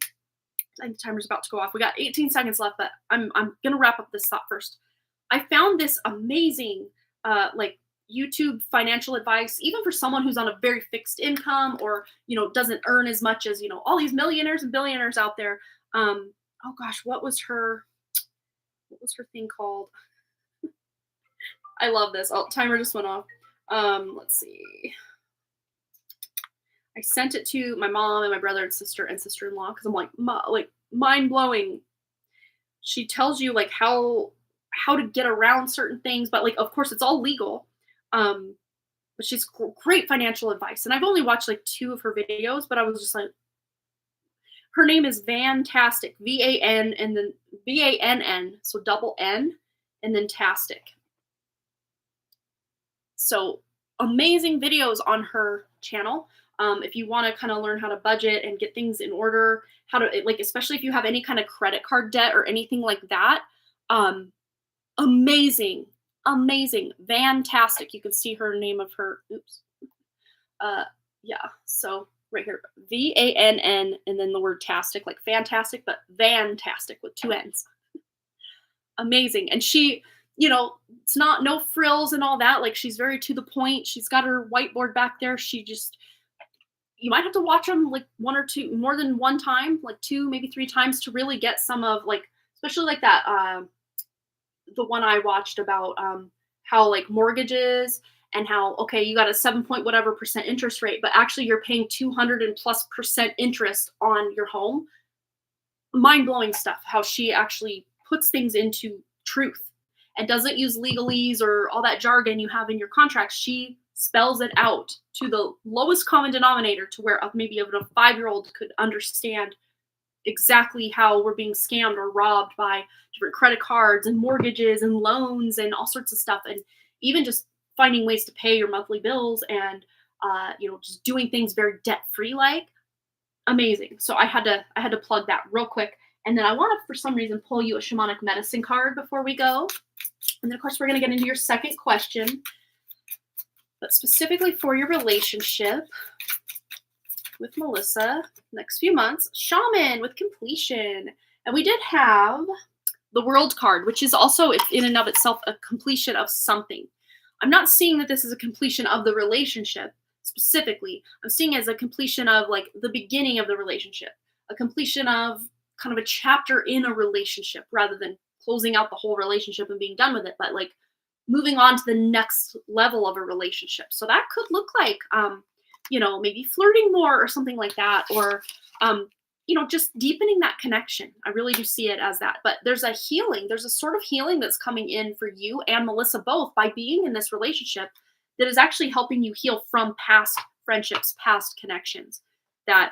I think the timer's about to go off. We got 18 seconds left, but I'm gonna wrap up this thought first. I found this amazing like YouTube financial advice, even for someone who's on a very fixed income, or doesn't earn as much as all these millionaires and billionaires out there. Oh gosh, what was her thing called? I love this. Oh, timer just went off. Let's see. I sent it to my mom and my brother and sister-in-law because I'm like, mind blowing. She tells you like how to get around certain things, but like of course it's all legal. But she's great financial advice, and I've only watched like 2 of her videos, but I was just like, her name is Vantastic, VAN and then VANN, so double N and then Tastic. So amazing videos on her channel. If you want to kind of learn how to budget and get things in order, how to like, especially if you have any kind of credit card debt or anything like that. Amazing, Vantastic. You can see her name of her. Oops. Yeah. So right here, VANN and then the word tastic, like fantastic, but Vantastic with 2 N's. Amazing. And she, it's not no frills and all that. Like she's very to the point. She's got her whiteboard back there. You might have to watch them like 1 or 2, more than one time, like 2, maybe 3 times to really get some of like, especially like that, the one I watched about how like mortgages and how, okay, you got a 7 point whatever percent interest rate, but actually you're paying 200+ % interest on your home. Mind blowing stuff, how she actually puts things into truth and doesn't use legalese or all that jargon you have in your contracts. She spells it out to the lowest common denominator to where maybe even a 5-year-old could understand exactly how we're being scammed or robbed by different credit cards and mortgages and loans and all sorts of stuff. And even just finding ways to pay your monthly bills and, just doing things very debt-free, like amazing. So I had to plug that real quick. And then I want to, for some reason, pull you a shamanic medicine card before we go. And then of course we're going to get into your second question, but specifically for your relationship with Melissa next few months, shaman with completion. And we did have the world card, which is also in and of itself a completion of something. I'm not seeing that this is a completion of the relationship specifically. I'm seeing it as a completion of like the beginning of the relationship, a completion of kind of a chapter in a relationship rather than closing out the whole relationship and being done with it, but like moving on to the next level of a relationship. So that could look like, maybe flirting more or something like that, or, just deepening that connection. I really do see it as that. But there's a sort of healing that's coming in for you and Melissa both by being in this relationship that is actually helping you heal from past friendships, past connections. That,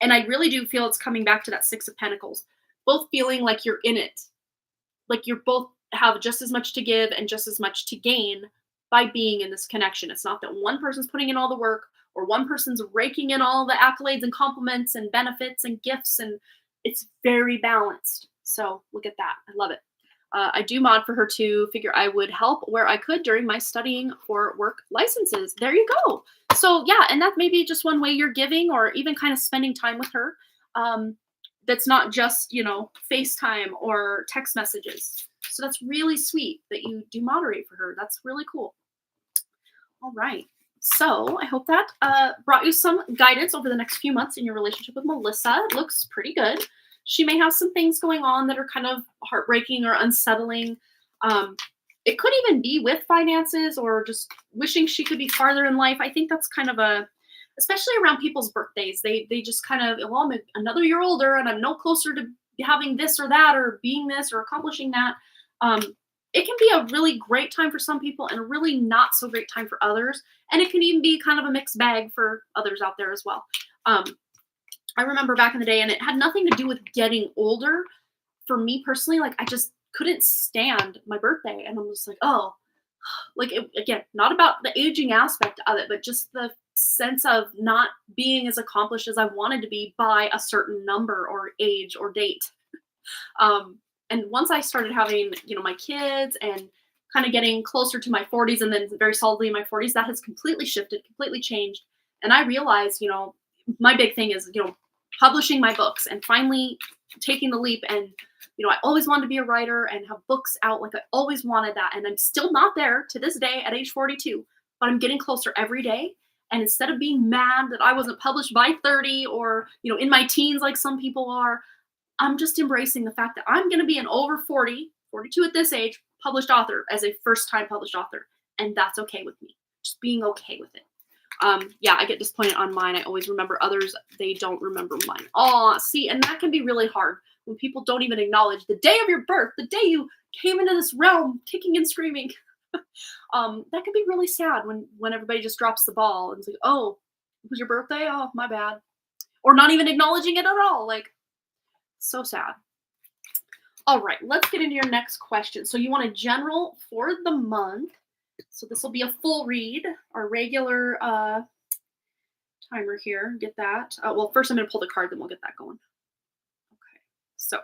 and I really do feel it's coming back to that 6 of Pentacles, both feeling like you're in it, like you're both have just as much to give and just as much to gain by being in this connection. It's not that one person's putting in all the work or one person's raking in all the accolades and compliments and benefits and gifts, and it's very balanced. So look at that. I love it. I do mod for her too. Figure I would help where I could during my studying for work licenses. There you go. So yeah, and that may be just one way you're giving, or even kind of spending time with her. That's not just, FaceTime or text messages. So that's really sweet that you do moderate for her. That's really cool. All right. So I hope that brought you some guidance over the next few months in your relationship with Melissa. It looks pretty good. She may have some things going on that are kind of heartbreaking or unsettling. It could even be with finances or just wishing she could be farther in life. I think that's kind of especially around people's birthdays. They just kind of, well, I'm another year older and I'm no closer to having this or that or being this or accomplishing that. It can be a really great time for some people and a really not so great time for others. And it can even be kind of a mixed bag for others out there as well. I remember back in the day, and it had nothing to do with getting older. For me personally, like I just couldn't stand my birthday. And I'm just like, oh, Like, again, not about the aging aspect of it, but just the sense of not being as accomplished as I wanted to be by a certain number or age or date. And once I started having, my kids and kind of getting closer to my 40s and then very solidly in my 40s, that has completely shifted, completely changed. And I realized, my big thing is, publishing my books and finally taking the leap. And, I always wanted to be a writer and have books out. Like I always wanted that. And I'm still not there to this day at age 42, but I'm getting closer every day. And instead of being mad that I wasn't published by 30 or, in my teens, like some people are, I'm just embracing the fact that I'm going to be an over 40, 42 at this age, published author as a first time published author. And that's okay with me. Just being okay with it. Yeah, I get disappointed on mine. I always remember others. They don't remember mine. Oh, see, and that can be really hard when people don't even acknowledge the day of your birth, the day you came into this realm kicking and screaming. That can be really sad when everybody just drops the ball and is like, oh, it was your birthday? Oh, my bad. Or not even acknowledging it at all. Like, so sad. All right, let's get into your next question. So you want a general for the month. So this will be a full read, our regular timer here. Get that. Well, first I'm going to pull the card, then we'll get that going. Okay, so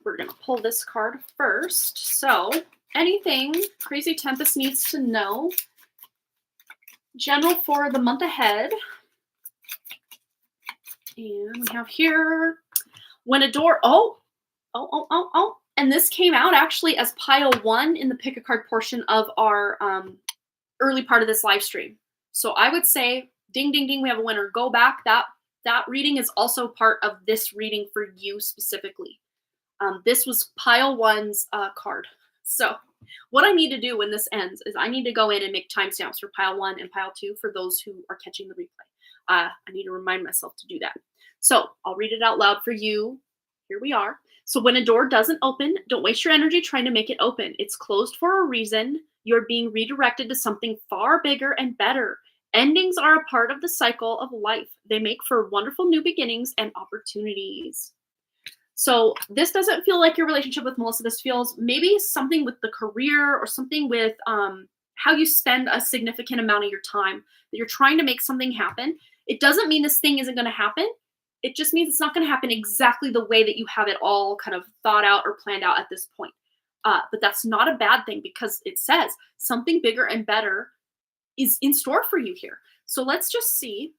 we're going to pull this card first. So anything Crazy Tempest needs to know. General for the month ahead. And we have here, when a door, and this came out actually as pile 1 in the pick a card portion of our early part of this live stream. So I would say, ding, ding, ding, we have a winner. Go back. That reading is also part of this reading for you specifically. This was pile 1's card. So what I need to do when this ends is I need to go in and make timestamps for pile 1 and pile 2 for those who are catching the replay. I need to remind myself to do that. So I'll read it out loud for you. Here we are. So when a door doesn't open, don't waste your energy trying to make it open. It's closed for a reason. You're being redirected to something far bigger and better. Endings are a part of the cycle of life. They make for wonderful new beginnings and opportunities. So this doesn't feel like your relationship with Melissa. This feels maybe something with the career or something with how you spend a significant amount of your time, that you're trying to make something happen. It doesn't mean this thing isn't going to happen. It just means it's not going to happen exactly the way that you have it all kind of thought out or planned out at this point. But that's not a bad thing because it says something bigger and better is in store for you here. So let's just see.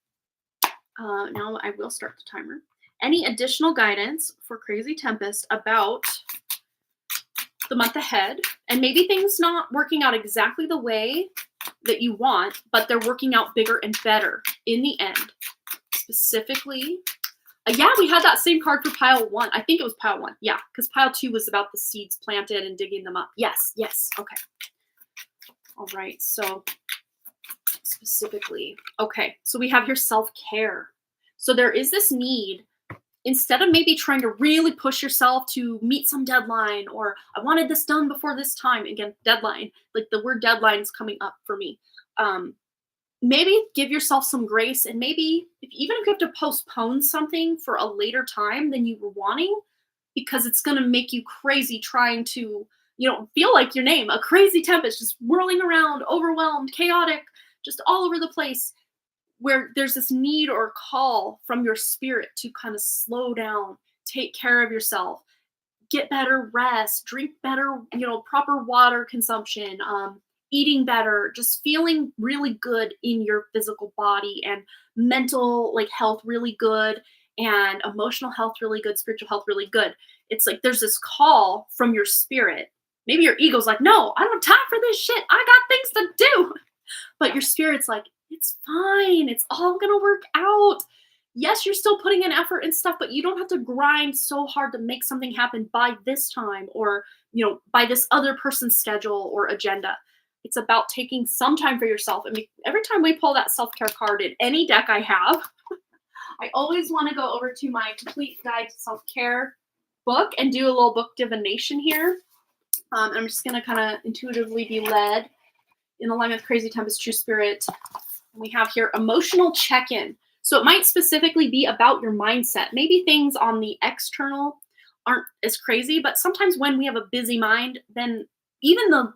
Now I will start the timer. Any additional guidance for Crazy Tempest about the month ahead? And maybe things not working out exactly the way that you want, but they're working out bigger and better in the end. Specifically, yeah, we had that same card for pile 1. I think it was pile 1. Yeah, because pile 2 was about the seeds planted and digging them up. Yes. Okay. All right. So specifically, okay. So we have here self-care. So there is this need, instead of maybe trying to really push yourself to meet some deadline, or I wanted this done before this time. Again, deadline, like the word deadline is coming up for me. Maybe give yourself some grace, and maybe even if you have to postpone something for a later time than you were wanting, because it's going to make you crazy trying to, feel like your name, a crazy tempest, just whirling around, overwhelmed, chaotic, just all over the place, where there's this need or call from your spirit to kind of slow down, take care of yourself, get better rest, drink better, proper water consumption, eating better, just feeling really good in your physical body, and mental health really good, and emotional health really good, spiritual health really good. It's like there's this call from your spirit. Maybe your ego's like, no, I don't have time for this shit. I got things to do. But your spirit's like, it's fine. It's all going to work out. Yes, you're still putting in effort and stuff, but you don't have to grind so hard to make something happen by this time, or, by this other person's schedule or agenda. It's about taking some time for yourself. I mean, every time we pull that self-care card in any deck I have, I always want to go over to my Complete Guide to Self-Care book and do a little book divination here. I'm just going to kind of intuitively be led in alignment with Crazy Tempest True Spirit. We have here emotional check-in. So it might specifically be about your mindset. Maybe things on the external aren't as crazy, but sometimes when we have a busy mind, then even the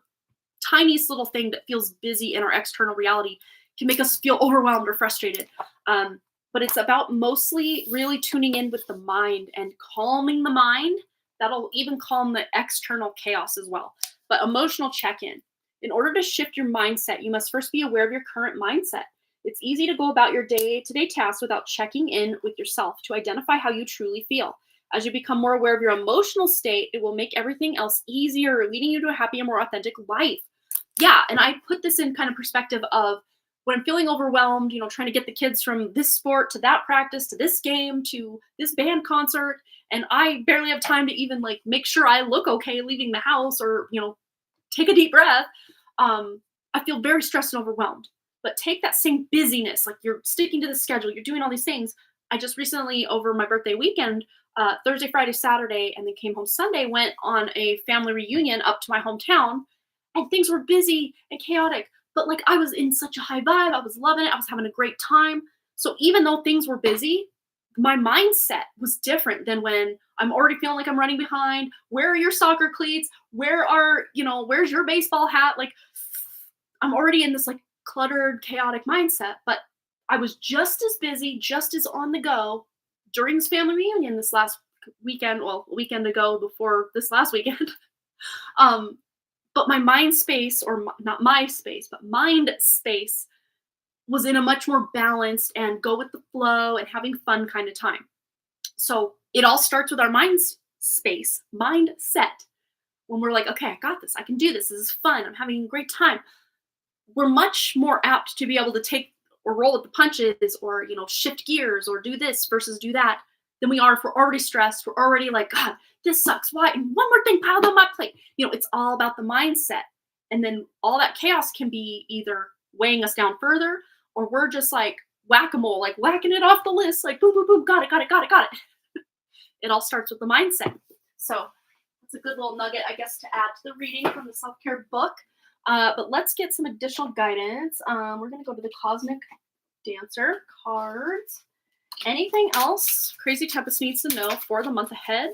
tiniest little thing that feels busy in our external reality can make us feel overwhelmed or frustrated. But it's about mostly really tuning in with the mind and calming the mind. That'll even calm the external chaos as well. But emotional check-in. In order to shift your mindset, you must first be aware of your current mindset. It's easy to go about your day-to-day tasks without checking in with yourself to identify how you truly feel. As you become more aware of your emotional state, it will make everything else easier, leading you to a happier, more authentic life. Yeah, and I put this in kind of perspective of when I'm feeling overwhelmed, trying to get the kids from this sport to that practice to this game to this band concert, and I barely have time to even like make sure I look okay leaving the house or, take a deep breath. I feel very stressed and overwhelmed. But take that same busyness, like you're sticking to the schedule, you're doing all these things. I just recently, over my birthday weekend, Thursday, Friday, Saturday, and then came home Sunday, went on a family reunion up to my hometown, and things were busy and chaotic. But like I was in such a high vibe, I was loving it, I was having a great time. So even though things were busy, my mindset was different than when I'm already feeling like I'm running behind. Where are your soccer cleats? Where's your baseball hat? Like I'm already in this like cluttered, chaotic mindset, but I was just as busy, just as on the go during this family reunion this last weekend, well, a weekend ago before this last weekend. But my mind space, or not my space, but mind space was in a much more balanced and go with the flow and having fun kind of time. So it all starts with our mind space, mindset. When we're like, okay, I got this, I can do this is fun, I'm having a great time. We're much more apt to be able to take or roll with the punches or, shift gears or do this versus do that than we are if we're already stressed. We're already like, God, this sucks. Why? And one more thing piled on my plate. It's all about the mindset. And then all that chaos can be either weighing us down further or we're just like whack-a-mole, like whacking it off the list, like boom, boom, boom, got it. It all starts with the mindset. So that's a good little nugget, I guess, to add to the reading from the self-care book. But let's get some additional guidance. We're going to go to the Cosmic Dancer cards. Anything else Crazy Tempest needs to know for the month ahead?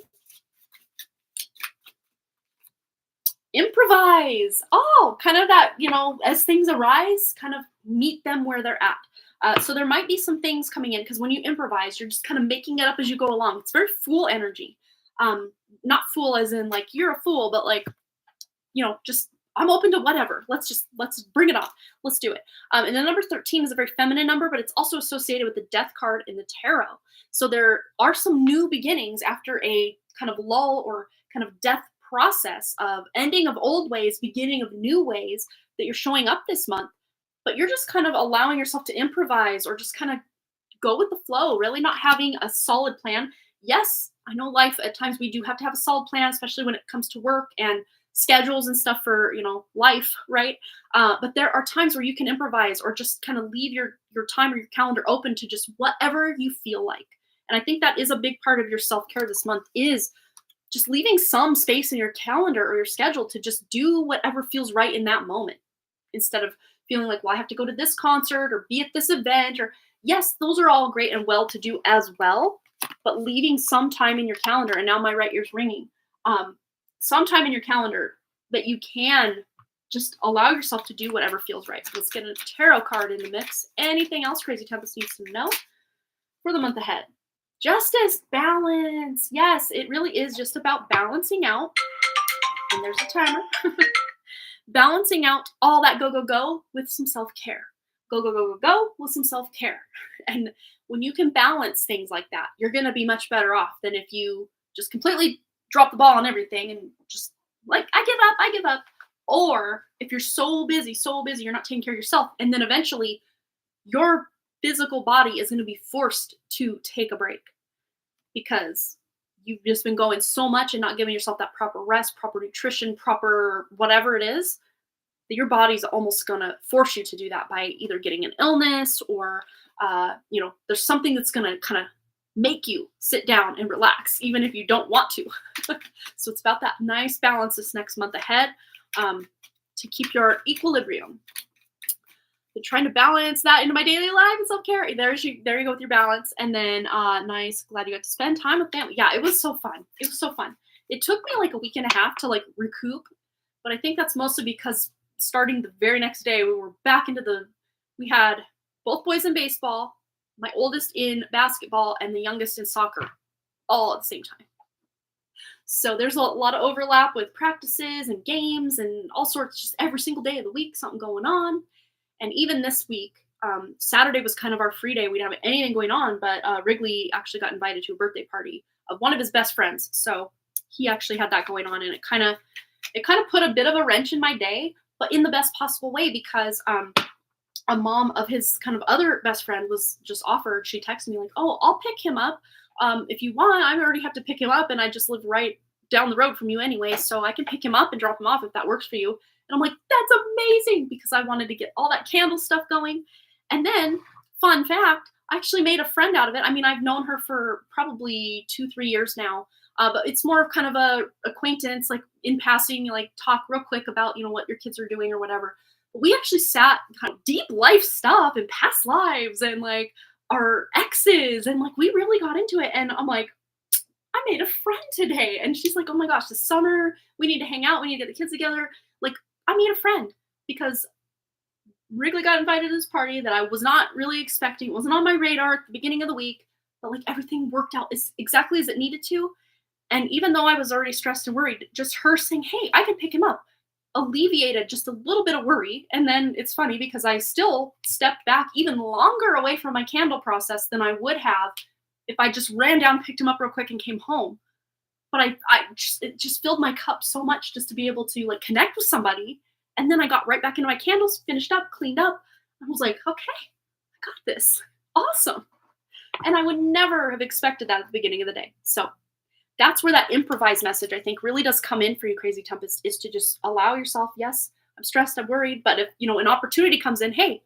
Improvise. Oh, kind of that, as things arise, kind of meet them where they're at. So there might be some things coming in because when you improvise, you're just kind of making it up as you go along. It's very fool energy. Not fool as in like you're a fool, but like, just I'm open to whatever. Let's bring it on. Let's do it. And the number 13 is a very feminine number, but it's also associated with the death card in the tarot. So there are some new beginnings after a kind of lull or kind of death process of ending of old ways, beginning of new ways that you're showing up this month. But you're just kind of allowing yourself to improvise or just kind of go with the flow, really not having a solid plan. Yes, I know life at times we do have to have a solid plan, especially when it comes to work and schedules and stuff for life, right? But there are times where you can improvise or just kind of leave your time or your calendar open to just whatever you feel like. And I think that is a big part of your self-care this month, is just leaving some space in your calendar or your schedule to just do whatever feels right in that moment, instead of feeling like, well, I have to go to this concert or be at this event. Or yes, those are all great and well to do as well, but leaving some time in your calendar. And now my right ear's ringing. Some time in your calendar that you can just allow yourself to do whatever feels right. So let's get a tarot card in the mix. Anything else Crazy Tempest needs to know for the month ahead? Justice, balance. Yes, it really is just about balancing out. And there's a timer. Balancing out all that go with some self-care. Go with some self-care. And when you can balance things like that, you're going to be much better off than if you just completely drop the ball on everything and just like, I give up. Or if you're so busy, you're not taking care of yourself. And then eventually your physical body is going to be forced to take a break because you've just been going so much and not giving yourself that proper rest, proper nutrition, proper whatever it is, that your body's almost going to force you to do that by either getting an illness or, there's something that's going to kind of make you sit down and relax, even if you don't want to. So it's about that nice balance this next month ahead, to keep your equilibrium. But trying to balance that into my daily life and self-care. There you go with your balance. And then nice, glad you got to spend time with family. Yeah, it was so fun. It took me like a week and a half to like recoup, but I think that's mostly because starting the very next day, we were back we had both boys in baseball, my oldest in basketball, and the youngest in soccer, all at the same time. So there's a lot of overlap with practices and games and all sorts, just every single day of the week, something going on. And even this week, Saturday was kind of our free day. We didn't have anything going on, but Wrigley actually got invited to a birthday party of one of his best friends. So he actually had that going on, and it kind of put a bit of a wrench in my day, but in the best possible way, because a mom of his kind of other best friend was just offered. She texted me like, "Oh, I'll pick him up. If you want, I already have to pick him up, and I just live right down the road from you anyway, so I can pick him up and drop him off if that works for you." And I'm like, that's amazing, because I wanted to get all that candle stuff going. And then, fun fact, I actually made a friend out of it. I mean, I've known her for probably 2-3 years now, but it's more of kind of a acquaintance, like in passing, you like talk real quick about, what your kids are doing or whatever. But we actually sat kind of deep life stuff and past lives and like our exes, and like we really got into it. And I'm like, I made a friend today. And she's like, oh my gosh, this summer we need to hang out. We need to get the kids together. Like, I made a friend because Wrigley got invited to this party that I was not really expecting. It wasn't on my radar at the beginning of the week, but like everything worked out exactly as it needed to. And even though I was already stressed and worried, just her saying, hey, I can pick him up, alleviated just a little bit of worry. And then it's funny because I still stepped back even longer away from my candle process than I would have if I just ran down, picked him up real quick and came home. But it just filled my cup so much just to be able to like connect with somebody. And then I got right back into my candles, finished up, cleaned up. I was like, okay, I got this. Awesome. And I would never have expected that at the beginning of the day. So that's where that improvised message, I think, really does come in for you, Crazy Tempest, is to just allow yourself, yes, I'm stressed, I'm worried, but if, an opportunity comes in, hey,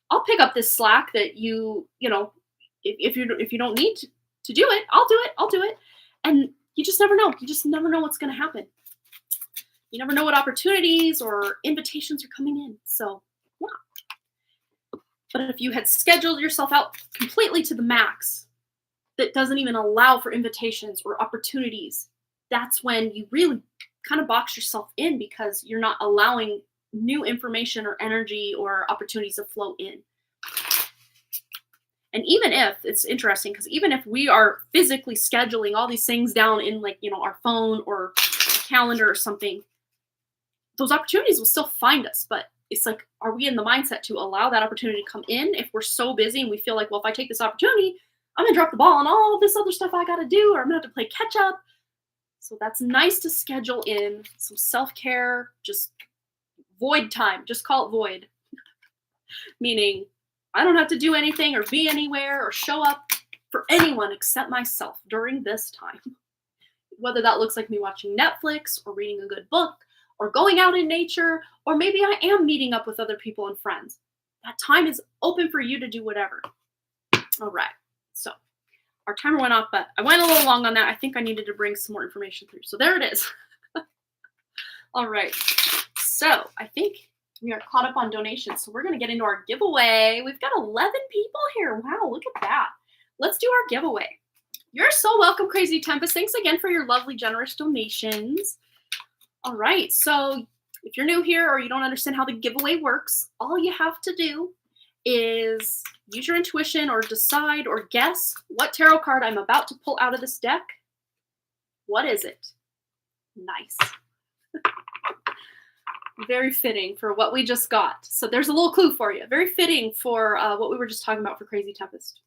I'll pick up this slack that if you don't need to do it, I'll do it. And you just never know. You just never know what's going to happen. You never know what opportunities or invitations are coming in. So, yeah. But if you had scheduled yourself out completely to the max, that doesn't even allow for invitations or opportunities, that's when you really kind of box yourself in, because you're not allowing new information or energy or opportunities to flow in. And even if, it's interesting, because even if we are physically scheduling all these things down in like, our phone or a calendar or something, those opportunities will still find us. But it's like, are we in the mindset to allow that opportunity to come in if we're so busy and we feel like, well, if I take this opportunity, I'm going to drop the ball on all this other stuff I got to do, or I'm going to have to play catch up. So that's nice to schedule in some self-care, just void time. Just call it void. Meaning, I don't have to do anything or be anywhere or show up for anyone except myself during this time. Whether that looks like me watching Netflix or reading a good book or going out in nature, or maybe I am meeting up with other people and friends. That time is open for you to do whatever. All right. So our timer went off, but I went a little long on that. I think I needed to bring some more information through. So there it is. All right. So I think we are caught up on donations. So we're going to get into our giveaway. We've got 11 people here. Wow, look at that. Let's do our giveaway. You're so welcome, Crazy Tempest. Thanks again for your lovely, generous donations. All right. So if you're new here or you don't understand how the giveaway works, all you have to do is use your intuition or decide or guess what tarot card I'm about to pull out of this deck. What is it? Nice. Very fitting for what we just got. So there's a little clue for you. Very fitting for what we were just talking about for Crazy Tempest.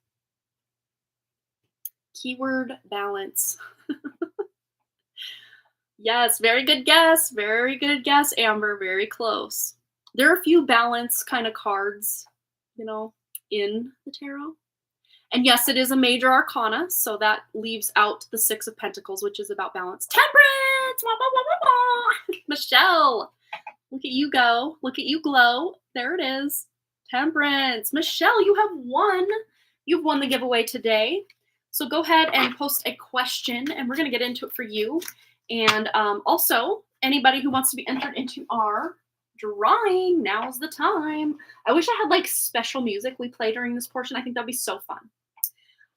Keyword balance. Yes, very good guess. Very good guess, Amber. Very close. There are a few balance kind of cards, in the tarot. And yes, it is a major arcana, so that leaves out the Six of Pentacles, which is about balance. Temperance! Wah, wah, wah, wah, wah. Michelle, look at you go. Look at you glow. There it is. Temperance. Michelle, you have won. You've won the giveaway today. So go ahead and post a question, and we're going to get into it for you. And also, anybody who wants to be entered into our drawing, now's the time. I wish I had like special music we play during this portion. I think that'd be so fun.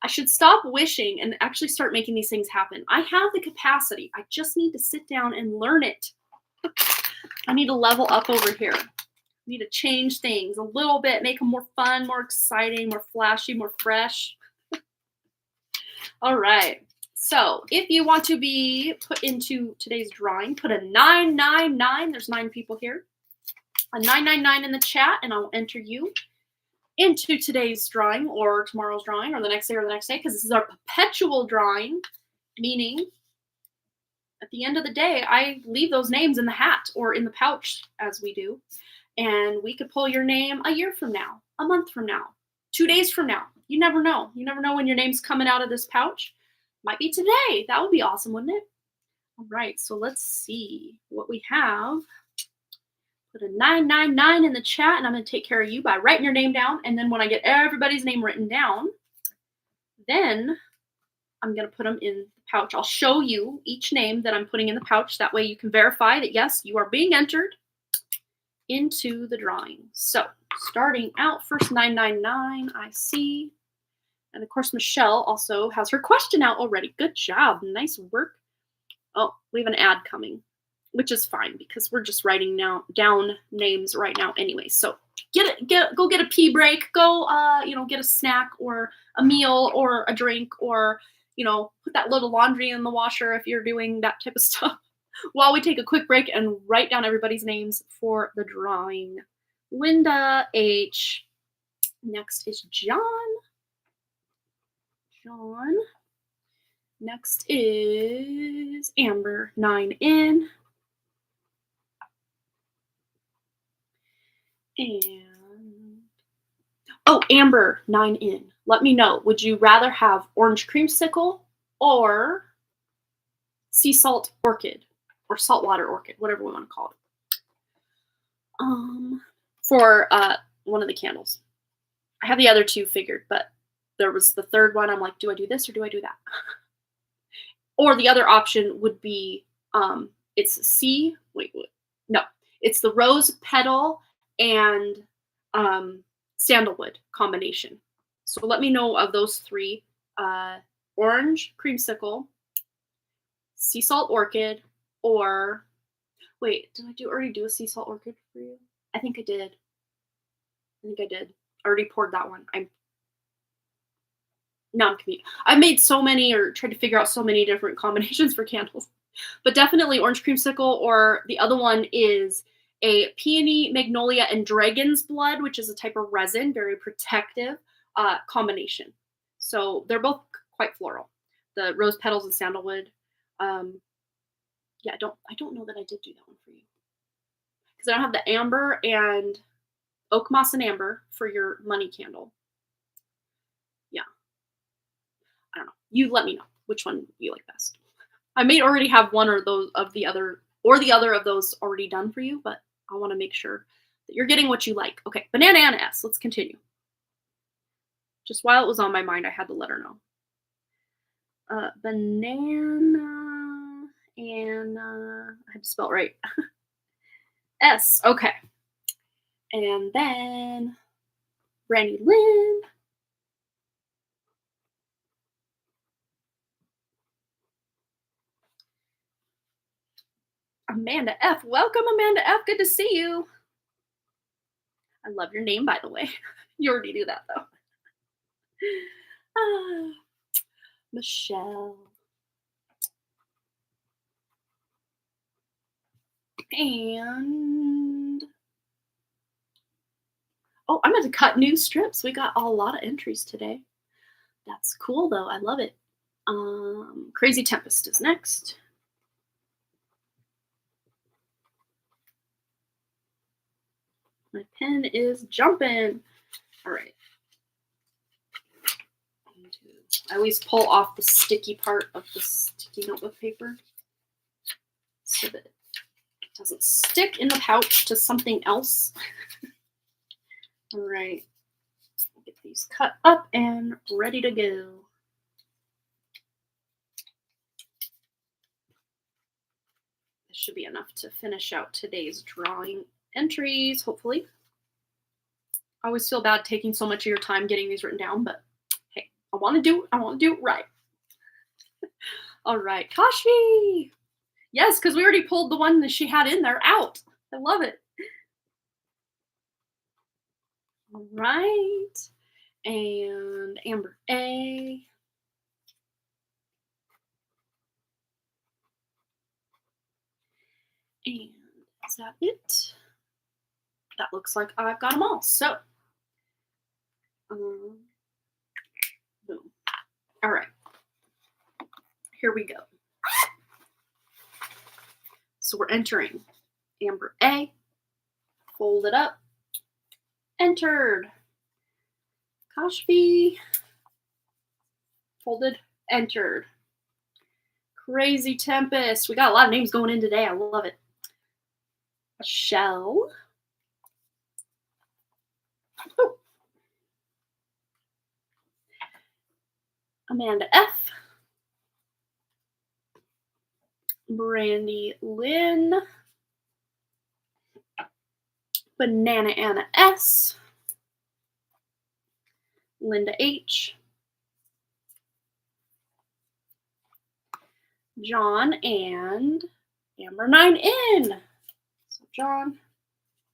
I should stop wishing and actually start making these things happen. I have the capacity. I just need to sit down and learn it. I need to level up over here. I need to change things a little bit, make them more fun, more exciting, more flashy, more fresh. All right. So if you want to be put into today's drawing, put a 999. There's 9 people here. A 999 in the chat, and I'll enter you into today's drawing or tomorrow's drawing or the next day because this is our perpetual drawing, meaning at the end of the day, I leave those names in the hat or in the pouch as we do, and we could pull your name a year from now, a month from now, 2 days from now. You never know. You never know when your name's coming out of this pouch. Might be today. That would be awesome, wouldn't it? All right, so let's see what we have. Put a 999 in the chat, and I'm going to take care of you by writing your name down. And then when I get everybody's name written down, then I'm going to put them in the pouch. I'll show you each name that I'm putting in the pouch. That way you can verify that, yes, you are being entered into the drawing. So starting out, first 999, I see. And of course, Michelle also has her question out already. Good job. Nice work. Oh, we have an ad coming, which is fine because we're just writing down names right now anyway. So go get a pee break. Go, get a snack or a meal or a drink or, put that little laundry in the washer if you're doing that type of stuff while we take a quick break and write down everybody's names for the drawing. Linda H. Next is John. Next is Amber, 9N. And Amber, 9N. Let me know. Would you rather have orange creamsicle or sea salt orchid or saltwater orchid, whatever we want to call it? For one of the candles. I have the other 2 figured, but there was the third one. I'm like, do I do this or do I do that? Or the other option would be it's it's the rose petal and sandalwood combination. So let me know of those 3: orange creamsicle, sea salt orchid, or wait, did I already do a sea salt orchid for you? I think I did. I already poured that one. I made so many or tried to figure out so many different combinations for candles. But definitely orange creamsicle, or the other one is a peony, magnolia, and dragon's blood, which is a type of resin, very protective combination. So they're both quite floral. The rose petals and sandalwood. I don't know that I did do that one for you. Because I don't have the amber and oak moss and amber for your money candle. Yeah. I don't know. You let me know which one you like best. I may already have one or the other of those already done for you, but I want to make sure that you're getting what you like. Okay, Banana Anna S. Let's continue. Just while it was on my mind, I had to let her know. Banana Anna. I had to spell it right. S. Okay. And then Brandy Lynn. Amanda F. Welcome, Amanda F. Good to see you. I love your name, by the way. You already knew that, though. Michelle. And I'm going to cut new strips. We got a lot of entries today. That's cool, though. I love it. Crazy Tempest is next. My pen is jumping. All right. I always pull off the sticky part of the sticky notebook paper so that it doesn't stick in the pouch to something else. All right. Get these cut up and ready to go. This should be enough to finish out today's drawing entries, hopefully. I always feel bad taking so much of your time getting these written down, but hey, I want to do it right. All right, Kashi. Yes, because we already pulled the one that she had in there out. I love it. All right. And Amber A. And is that it? That looks like I've got them all. So, boom. All right. Here we go. So we're entering Amber A. Fold it up. Entered. Kashfi. Folded. Entered. Crazy Tempest. We got a lot of names going in today. I love it. Michelle. Oh. Amanda F. Brandy Lynn. Banana Anna S. Linda H. John and Amber 9 in. So John,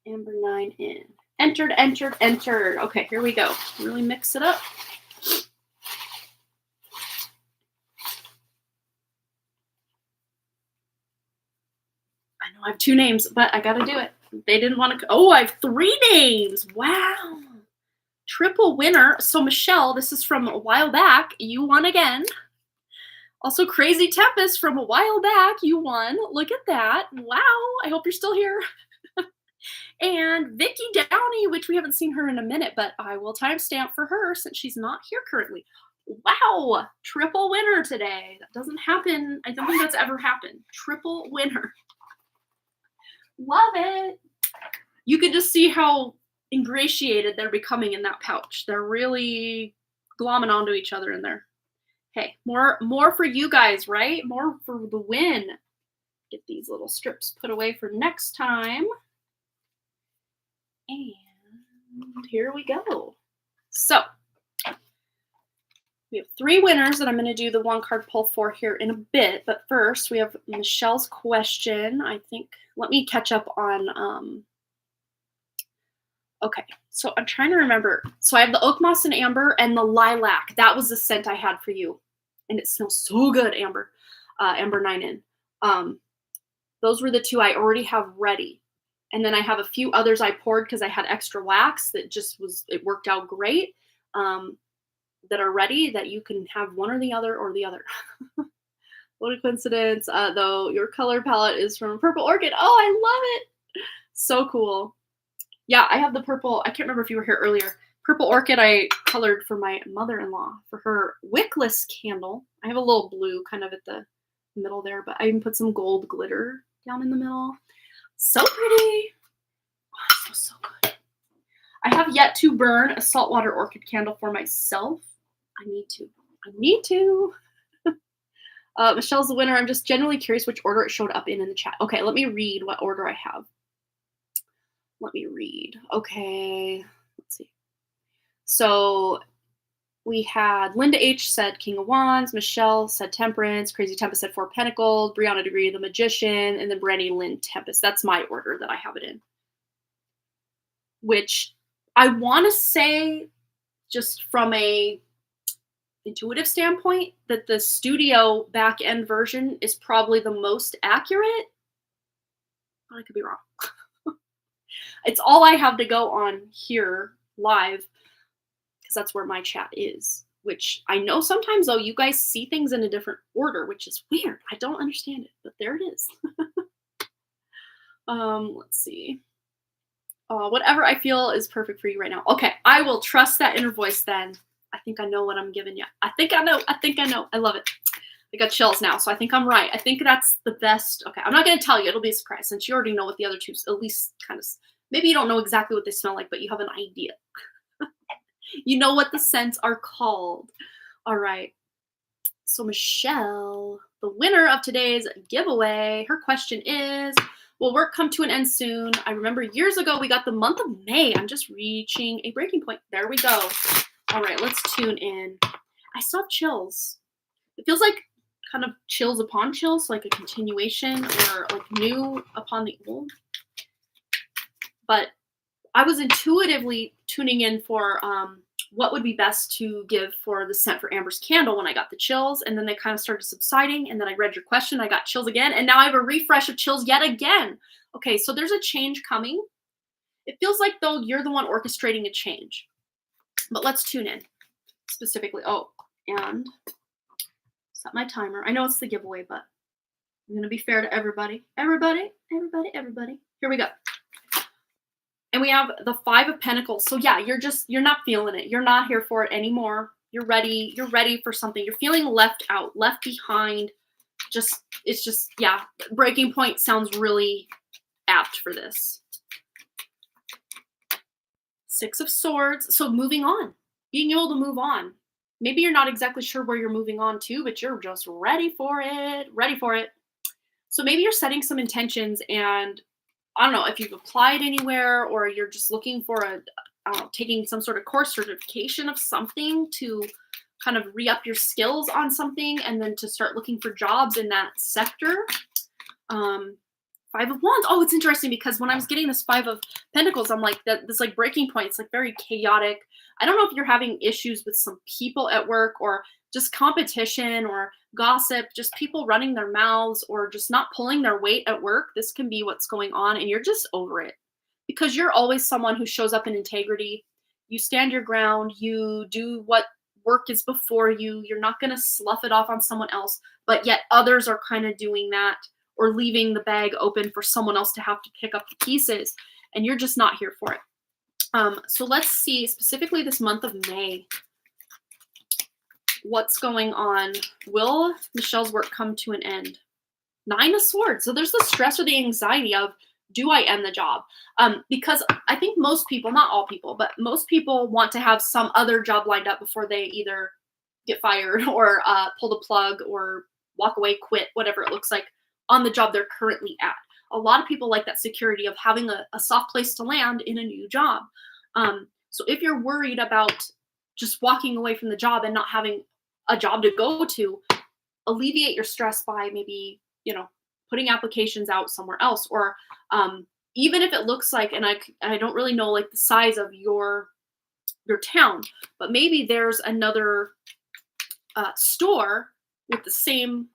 Amber 9 in. Entered, entered, entered. Okay, here we go. Really mix it up. I know I have 2 names, but I gotta do it. They didn't want to. Oh, I have 3 names. Wow. Triple winner. So Michelle, this is from a while back. You won again. Also, Crazy Tempest from a while back. You won. Look at that. Wow. I hope you're still here. And Vicky Downey, which we haven't seen her in a minute, but I will timestamp for her since she's not here currently. Wow. Triple winner today. That doesn't happen. I don't think that's ever happened. Triple winner. Love it. You can just see how ingratiated they're becoming in that pouch. They're really glomming onto each other in there. Hey, more for you guys, right? More for the win. Get these little strips put away for next time. And here we go. So we have 3 winners that I'm going to do the 1 card pull for here in a bit. But first, we have Michelle's question. I think, let me catch up on, okay, so I'm trying to remember. So I have the oak moss and amber and the lilac. That was the scent I had for you. And it smells so good, Amber. Amber 9 in. Those were the 2 I already have ready. And then I have a few others I poured because I had extra wax that just it worked out great. That are ready that you can have one or the other or the other. What a coincidence. Though your color palette is from Purple Orchid. Oh, I love it. So cool. Yeah, I have the purple. I can't remember if you were here earlier. Purple Orchid I colored for my mother-in-law for her wickless candle. I have a little blue kind of at the middle there, but I even put some gold glitter down in the middle. So pretty. Oh, it smells so good. I have yet to burn a saltwater orchid candle for myself. I need to. Michelle's the winner. I'm just genuinely curious which order it showed up in the chat. Okay, let me read what order I have. Let me read. Okay, let's see. So we had Linda H said King of Wands, Michelle said Temperance, Crazy Tempest said 4 Pentacles, Brianna Degree the Magician, and then Brandy Lynn Tempest. That's my order that I have it in. Which I want to say, just from a intuitive standpoint, that the studio back end version is probably the most accurate, but I could be wrong. It's all I have to go on here live because that's where my chat is, which I know sometimes though you guys see things in a different order, which is weird. I don't understand it, but there it is. Let's see. Whatever I feel is perfect for you right now. Okay, I will trust that inner voice then. I think I know what I'm giving you. I think I know. I love it. I got chills now, so I think I'm right. I think that's the best. Okay, I'm not going to tell you. It'll be a surprise since you already know what the other 2, at least kind of, maybe you don't know exactly what they smell like, but you have an idea. You know what the scents are called. All right. So Michelle, the winner of today's giveaway, her question is, will work come to an end soon? I remember years ago we got the month of May. I'm just reaching a breaking point. There we go. All right, let's tune in. I still have chills. It feels like kind of chills upon chills, like a continuation or like new upon the old. but I was intuitively tuning in for what would be best to give for the scent for Amber's candle when I got the chills, and then they kind of started subsiding, and then I read your question, I got chills again, and now I have a refresh of chills yet again. Okay, so there's a change coming. It feels like, though, you're the one orchestrating a change. But let's tune in specifically. Oh, and set my timer. I know it's the giveaway, but I'm going to be fair to everybody. Everybody. Here we go. And we have the 5 of Pentacles. So yeah, you're not feeling it. You're not here for it anymore. You're ready for something. You're feeling left out, left behind. It's just, yeah, breaking point sounds really apt for this. 6 of Swords. So moving on, being able to move on. Maybe you're not exactly sure where you're moving on to, but you're just ready for it. So maybe you're setting some intentions, and I don't know if you've applied anywhere, or you're just looking for taking some sort of course certification of something to kind of re-up your skills on something, and then to start looking for jobs in that sector. 5 of Wands. Oh, it's interesting because when I was getting this 5 of Pentacles, I'm like, this like breaking point. It's like very chaotic. I don't know if you're having issues with some people at work, or just competition or gossip, just people running their mouths or just not pulling their weight at work. This can be what's going on, and you're just over it because you're always someone who shows up in integrity. You stand your ground. You do what work is before you. You're not going to slough it off on someone else, but yet others are kind of doing that, or leaving the bag open for someone else to have to pick up the pieces, and you're just not here for it. So let's see specifically this month of May. What's going on? Will Michelle's work come to an end? 9 of Swords. So there's the stress or the anxiety of, do I end the job? Because I think most people, not all people, but most people want to have some other job lined up before they either get fired or pull the plug or walk away, quit, whatever it looks like, on the job they're currently at. A lot of people like that security of having a soft place to land in a new job. So if you're worried about just walking away from the job and not having a job to go to, alleviate your stress by maybe, putting applications out somewhere else, or even if it looks like, and I don't really know like the size of your town, but maybe there's another store with the same,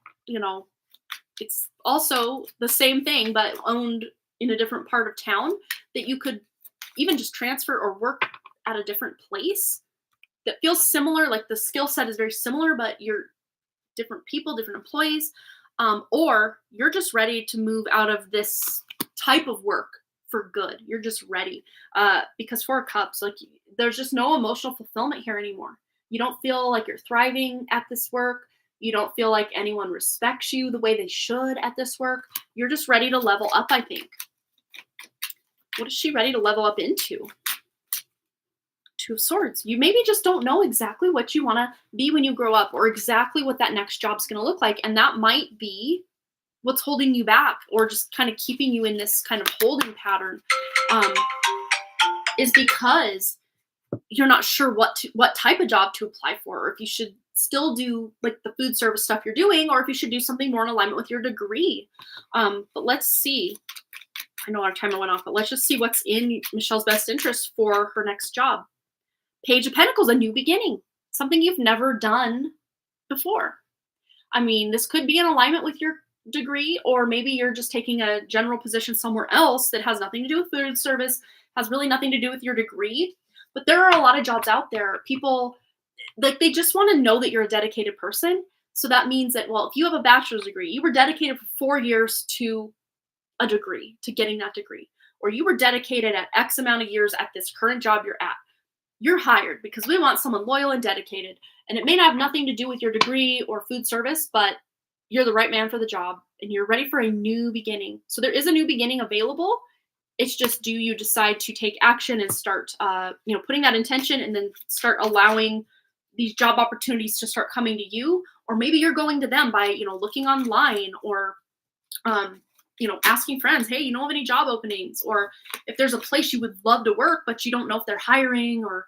it's also the same thing, but owned in a different part of town, that you could even just transfer or work at a different place that feels similar. Like the skill set is very similar, but you're different people, different employees, or you're just ready to move out of this type of work for good. You're just ready because 4 of Cups, like there's just no emotional fulfillment here anymore. You don't feel like you're thriving at this work. You don't feel like anyone respects you the way they should at this work. You're just ready to level up, I think. What is she ready to level up into? 2 of Swords. You maybe just don't know exactly what you want to be when you grow up, or exactly what that next job's going to look like. And that might be what's holding you back, or just kind of keeping you in this kind of holding pattern, is because you're not sure what type of job to apply for, or if you should still do like the food service stuff you're doing, or if you should do something more in alignment with your degree. But let's see. I know our timer went off, but let's just see what's in Michelle's best interest for her next job. Page of Pentacles, a new beginning, something you've never done before. I mean, this could be in alignment with your degree, or maybe you're just taking a general position somewhere else that has nothing to do with food service, has really nothing to do with your degree. But there are a lot of jobs out there. People, like, they just want to know that you're a dedicated person. So that means that, well, if you have a bachelor's degree, you were dedicated for 4 years to a degree, to getting that degree, or you were dedicated at X amount of years at this current job you're at. You're hired because we want someone loyal and dedicated. And it may not have nothing to do with your degree or food service, but you're the right man for the job and you're ready for a new beginning. So there is a new beginning available. It's just, do you decide to take action and start, putting that intention, and then start allowing these job opportunities to start coming to you? Or maybe you're going to them by, looking online, or, asking friends, hey, you know of any job openings? Or if there's a place you would love to work, but you don't know if they're hiring, or,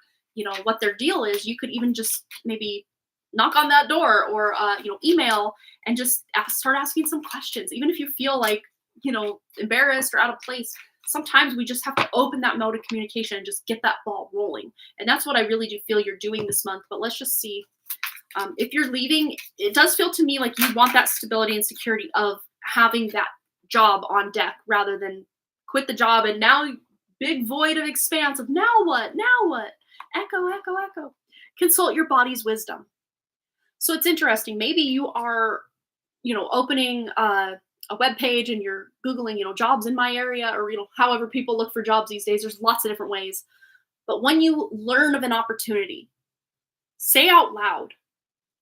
what their deal is, you could even just maybe knock on that door, or, email, and just start asking some questions. Even if you feel like, embarrassed or out of place, sometimes we just have to open that mode of communication and just get that ball rolling. And that's what I really do feel you're doing this month. But let's just see. If you're leaving, it does feel to me like you want that stability and security of having that job on deck rather than quit the job and now big void of expanse of now what? Now what? Echo, echo, echo. Consult your body's wisdom. So it's interesting. Maybe you are, opening a web page and you're Googling, jobs in my area, or, however people look for jobs these days. There's lots of different ways. But when you learn of an opportunity, say out loud,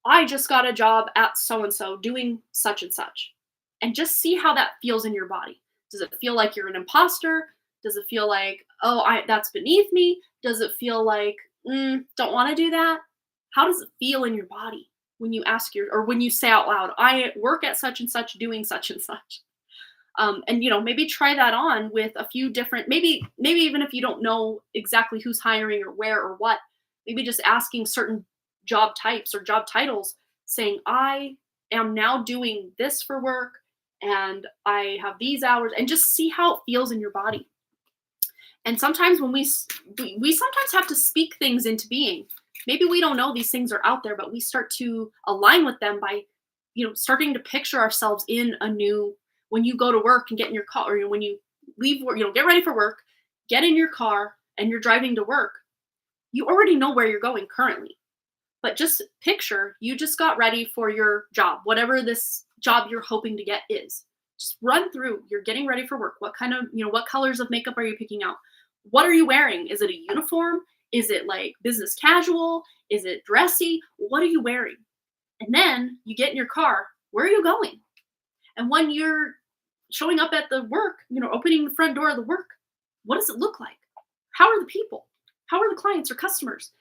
I just got a job at so-and-so doing such and such. And just see how that feels in your body. Does it feel like you're an imposter? Does it feel like, that's beneath me? Does it feel like, don't want to do that? How does it feel in your body when you or when you say out loud, I work at such and such doing such and such? And maybe try that on with a few different, maybe even if you don't know exactly who's hiring or where or what, maybe just asking certain job types or job titles, saying, I am now doing this for work and I have these hours, and just see how it feels in your body. And sometimes when we sometimes have to speak things into being. Maybe we don't know these things are out there, but we start to align with them by, starting to picture ourselves in a new, when you go to work and get in your car, or when you leave work, get ready for work, get in your car and you're driving to work. You already know where you're going currently. But just picture you just got ready for your job, whatever this job you're hoping to get is. Just run through, you're getting ready for work. What kind of, what colors of makeup are you picking out? What are you wearing? Is it a uniform? Is it like business casual? Is it dressy? What are you wearing? And then you get in your car. Where are you going? And when you're showing up at the work, opening the front door of the work, what does it look like? How are the people? How are the clients or customers?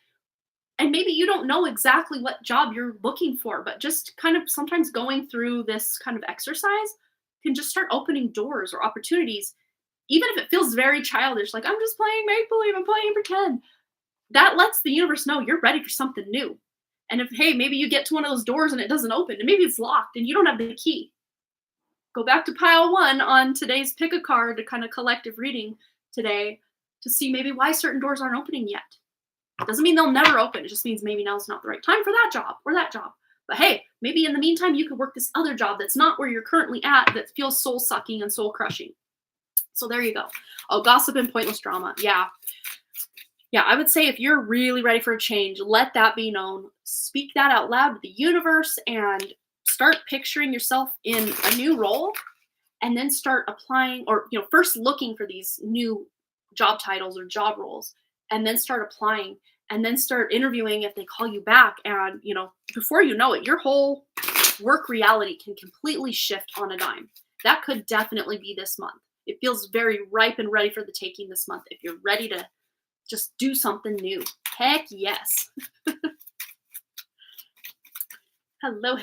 And maybe you don't know exactly what job you're looking for, but just kind of sometimes going through this kind of exercise can just start opening doors or opportunities, even if it feels very childish, like I'm just playing make-believe, I'm playing pretend. That lets the universe know you're ready for something new. And if, hey, maybe you get to one of those doors and it doesn't open, and maybe it's locked and you don't have the key. Go back to pile 1 on today's pick a card, to kind of collective reading today, to see maybe why certain doors aren't opening yet. It doesn't mean they'll never open. It just means maybe now's not the right time for that job or that job. But hey, maybe in the meantime, you could work this other job that's not where you're currently at, that feels soul sucking and soul crushing. So there you go. Oh, gossip and pointless drama. Yeah. Yeah, I would say if you're really ready for a change, let that be known. Speak that out loud to the universe and start picturing yourself in a new role, and then start applying, or first looking for these new job titles or job roles, and then start applying, and then start interviewing if they call you back. And before you know it, your whole work reality can completely shift on a dime. That could definitely be this month. It feels very ripe and ready for the taking this month if you're ready to just do something new. Heck yes. Hello.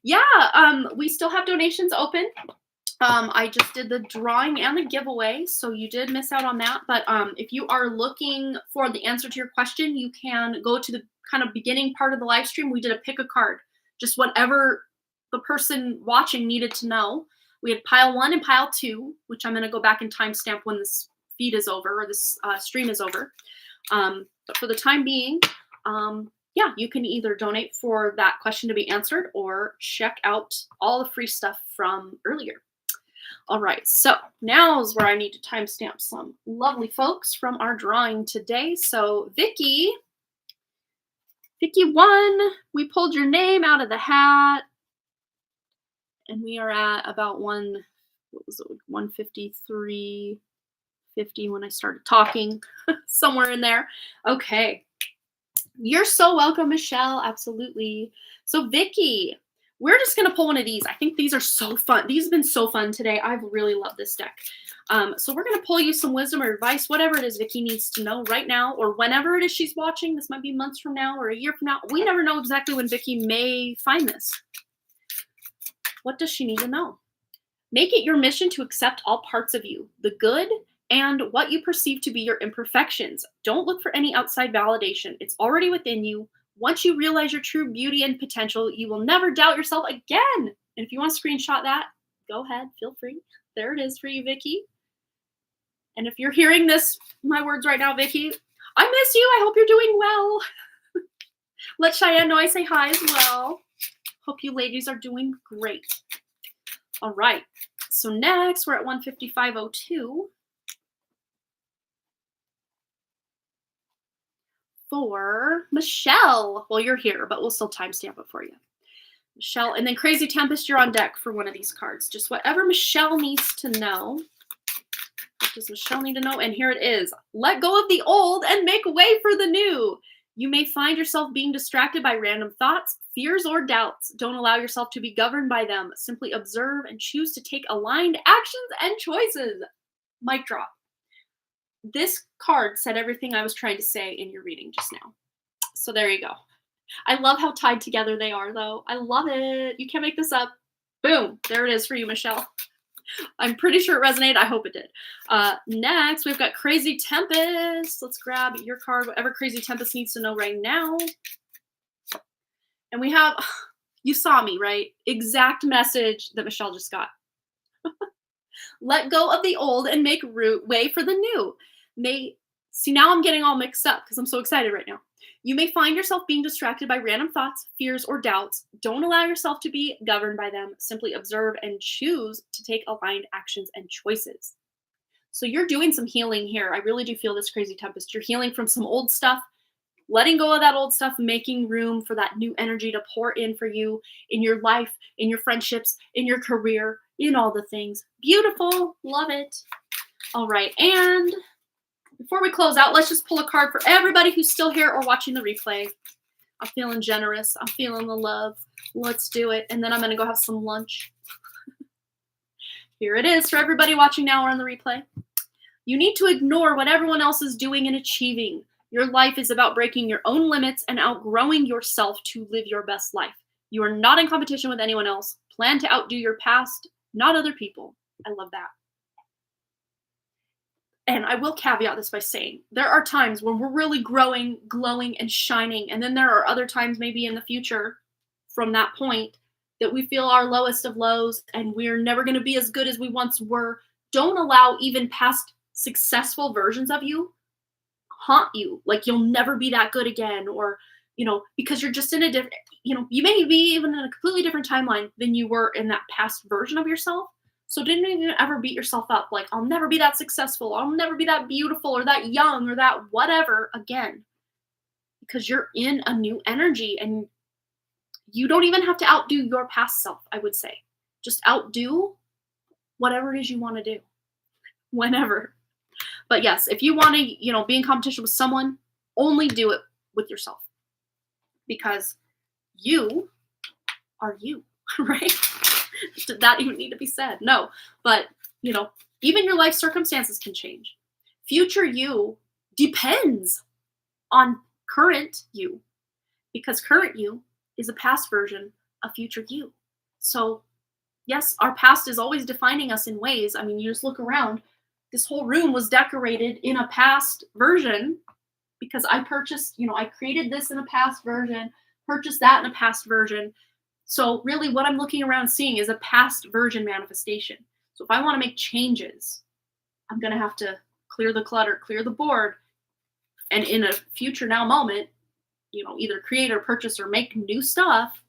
Yeah, we still have donations open. I just did the drawing and the giveaway, so you did miss out on that. But if you are looking for the answer to your question, you can go to the kind of beginning part of the live stream. We did a pick a card, just whatever the person watching needed to know. We had pile 1 and pile 2, which I'm going to go back and timestamp when this feed is over, or this stream is over. But for the time being, yeah, you can either donate for that question to be answered or check out all the free stuff from earlier. All right, so now is where I need to timestamp some lovely folks from our drawing today. So Vicky won. We pulled your name out of the hat, and we are at about 153.50 when I started talking, somewhere in there. Okay. You're so welcome, Michelle. Absolutely. So Vicky, we're just going to pull one of these. I think these are so fun. These have been so fun today. I've really loved this deck. So we're going to pull you some wisdom or advice, whatever it is Vicky needs to know right now, or whenever it is she's watching. This might be months from now or a year from now. We never know exactly when Vicky may find this. What does she need to know? Make it your mission to accept all parts of you, the good and what you perceive to be your imperfections. Don't look for any outside validation. It's already within you. Once you realize your true beauty and potential, you will never doubt yourself again. And if you want to screenshot that, go ahead, feel free. There it is for you, Vicky. And if you're hearing my words right now, Vicky, I miss you. I hope you're doing well. Let Cheyenne know I say hi as well. Hope you ladies are doing great. All right. So next, we're at 155.02 for Michelle. Well, you're here, but we'll still timestamp it for you. Michelle, and then Crazy Tempest, you're on deck for one of these cards. Just whatever Michelle needs to know. What does Michelle need to know? And here it is. Let go of the old and make way for the new. You may find yourself being distracted by random thoughts, fears, or doubts. Don't allow yourself to be governed by them. Simply observe and choose to take aligned actions and choices. Mic drop. This card said everything I was trying to say in your reading just now. So there you go. I love how tied together they are, though. I love it. You can't make this up. Boom. There it is for you, Michelle. I'm pretty sure it resonated. I hope it did. Next, we've got Crazy Tempest. Let's grab your card, whatever Crazy Tempest needs to know right now. And we have, you saw me, right? Exact message that Michelle just got. Let go of the old and make way for the new. See, now I'm getting all mixed up because I'm so excited right now. You may find yourself being distracted by random thoughts, fears, or doubts. Don't allow yourself to be governed by them. Simply observe and choose to take aligned actions and choices. So you're doing some healing here. I really do feel this, Crazy Tempest. You're healing from some old stuff, letting go of that old stuff, making room for that new energy to pour in for you in your life, in your friendships, in your career, in all the things. Beautiful. Love it. All right. And before we close out, let's just pull a card for everybody who's still here or watching the replay. I'm feeling generous. I'm feeling the love. Let's do it. And then I'm going to go have some lunch. Here it is for everybody watching now or on the replay. You need to ignore what everyone else is doing and achieving. Your life is about breaking your own limits and outgrowing yourself to live your best life. You are not in competition with anyone else. Plan to outdo your past, not other people. I love that. And I will caveat this by saying there are times when we're really growing, glowing, and shining. And then there are other times maybe in the future from that point that we feel our lowest of lows and we're never going to be as good as we once were. Don't allow even past successful versions of you haunt you. Like you'll never be that good again, or, because you're just in a different, you may be even in a completely different timeline than you were in that past version of yourself. So didn't even ever beat yourself up like, I'll never be that successful, I'll never be that beautiful or that young or that whatever again. Because you're in a new energy and you don't even have to outdo your past self, I would say. Just outdo whatever it is you want to do. Whenever. But yes, if you want to, be in competition with someone, only do it with yourself. Because you are you, right? Did that even need to be said? No. But, even your life circumstances can change. Future you depends on current you. Because current you is a past version of future you. So, yes, our past is always defining us in ways. I mean, you just look around. This whole room was decorated in a past version because I purchased, I created this in a past version, purchased that in a past version. So really what I'm looking around seeing is a past version manifestation. So if I want to make changes, I'm going to have to clear the clutter, clear the board, and in a future now moment, either create or purchase or make new stuff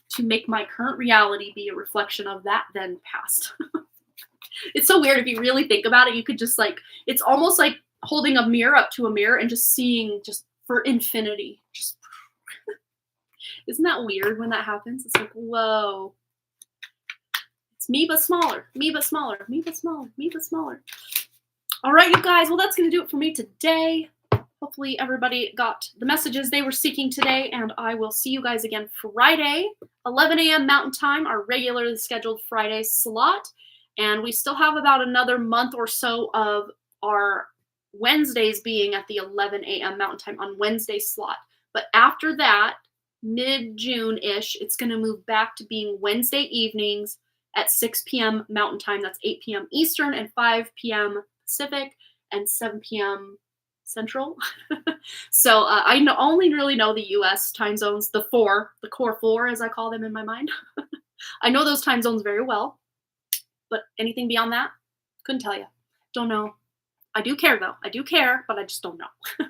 to make my current reality be a reflection of that then past. It's so weird if you really think about it. You could just it's almost like holding a mirror up to a mirror and just seeing just for infinity. Just isn't that weird when that happens? It's like, whoa. It's me but smaller, me but smaller, me but smaller, me but smaller. All right, you guys. Well, that's going to do it for me today. Hopefully everybody got the messages they were seeking today, and I will see you guys again Friday, 11 a.m. Mountain Time, our regularly scheduled Friday slot. And we still have about another month or so of our Wednesdays being at the 11 a.m. Mountain Time on Wednesday slot. But after that, mid-June-ish, it's going to move back to being Wednesday evenings at 6 p.m. Mountain Time. That's 8 p.m. Eastern and 5 p.m. Pacific and 7 p.m. Central. So I only really know the U.S. time zones, the core four, as I call them in my mind. I know those time zones very well. But anything beyond that, couldn't tell you. Don't know. I do care though. I do care, but I just don't know.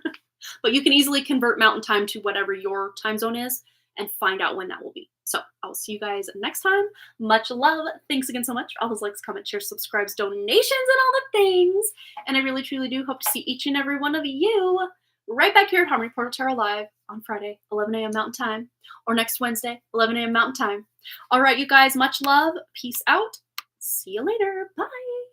But you can easily convert mountain time to whatever your time zone is and find out when that will be. So I will see you guys next time. Much love. Thanks again so much for all those likes, comments, shares, subscribes, donations, and all the things. And I really, truly do hope to see each and every one of you right back here at Harmony Portal Tarot Live on Friday, 11 a.m. Mountain Time, or next Wednesday, 11 a.m. Mountain Time. All right, you guys, much love. Peace out. See you later. Bye.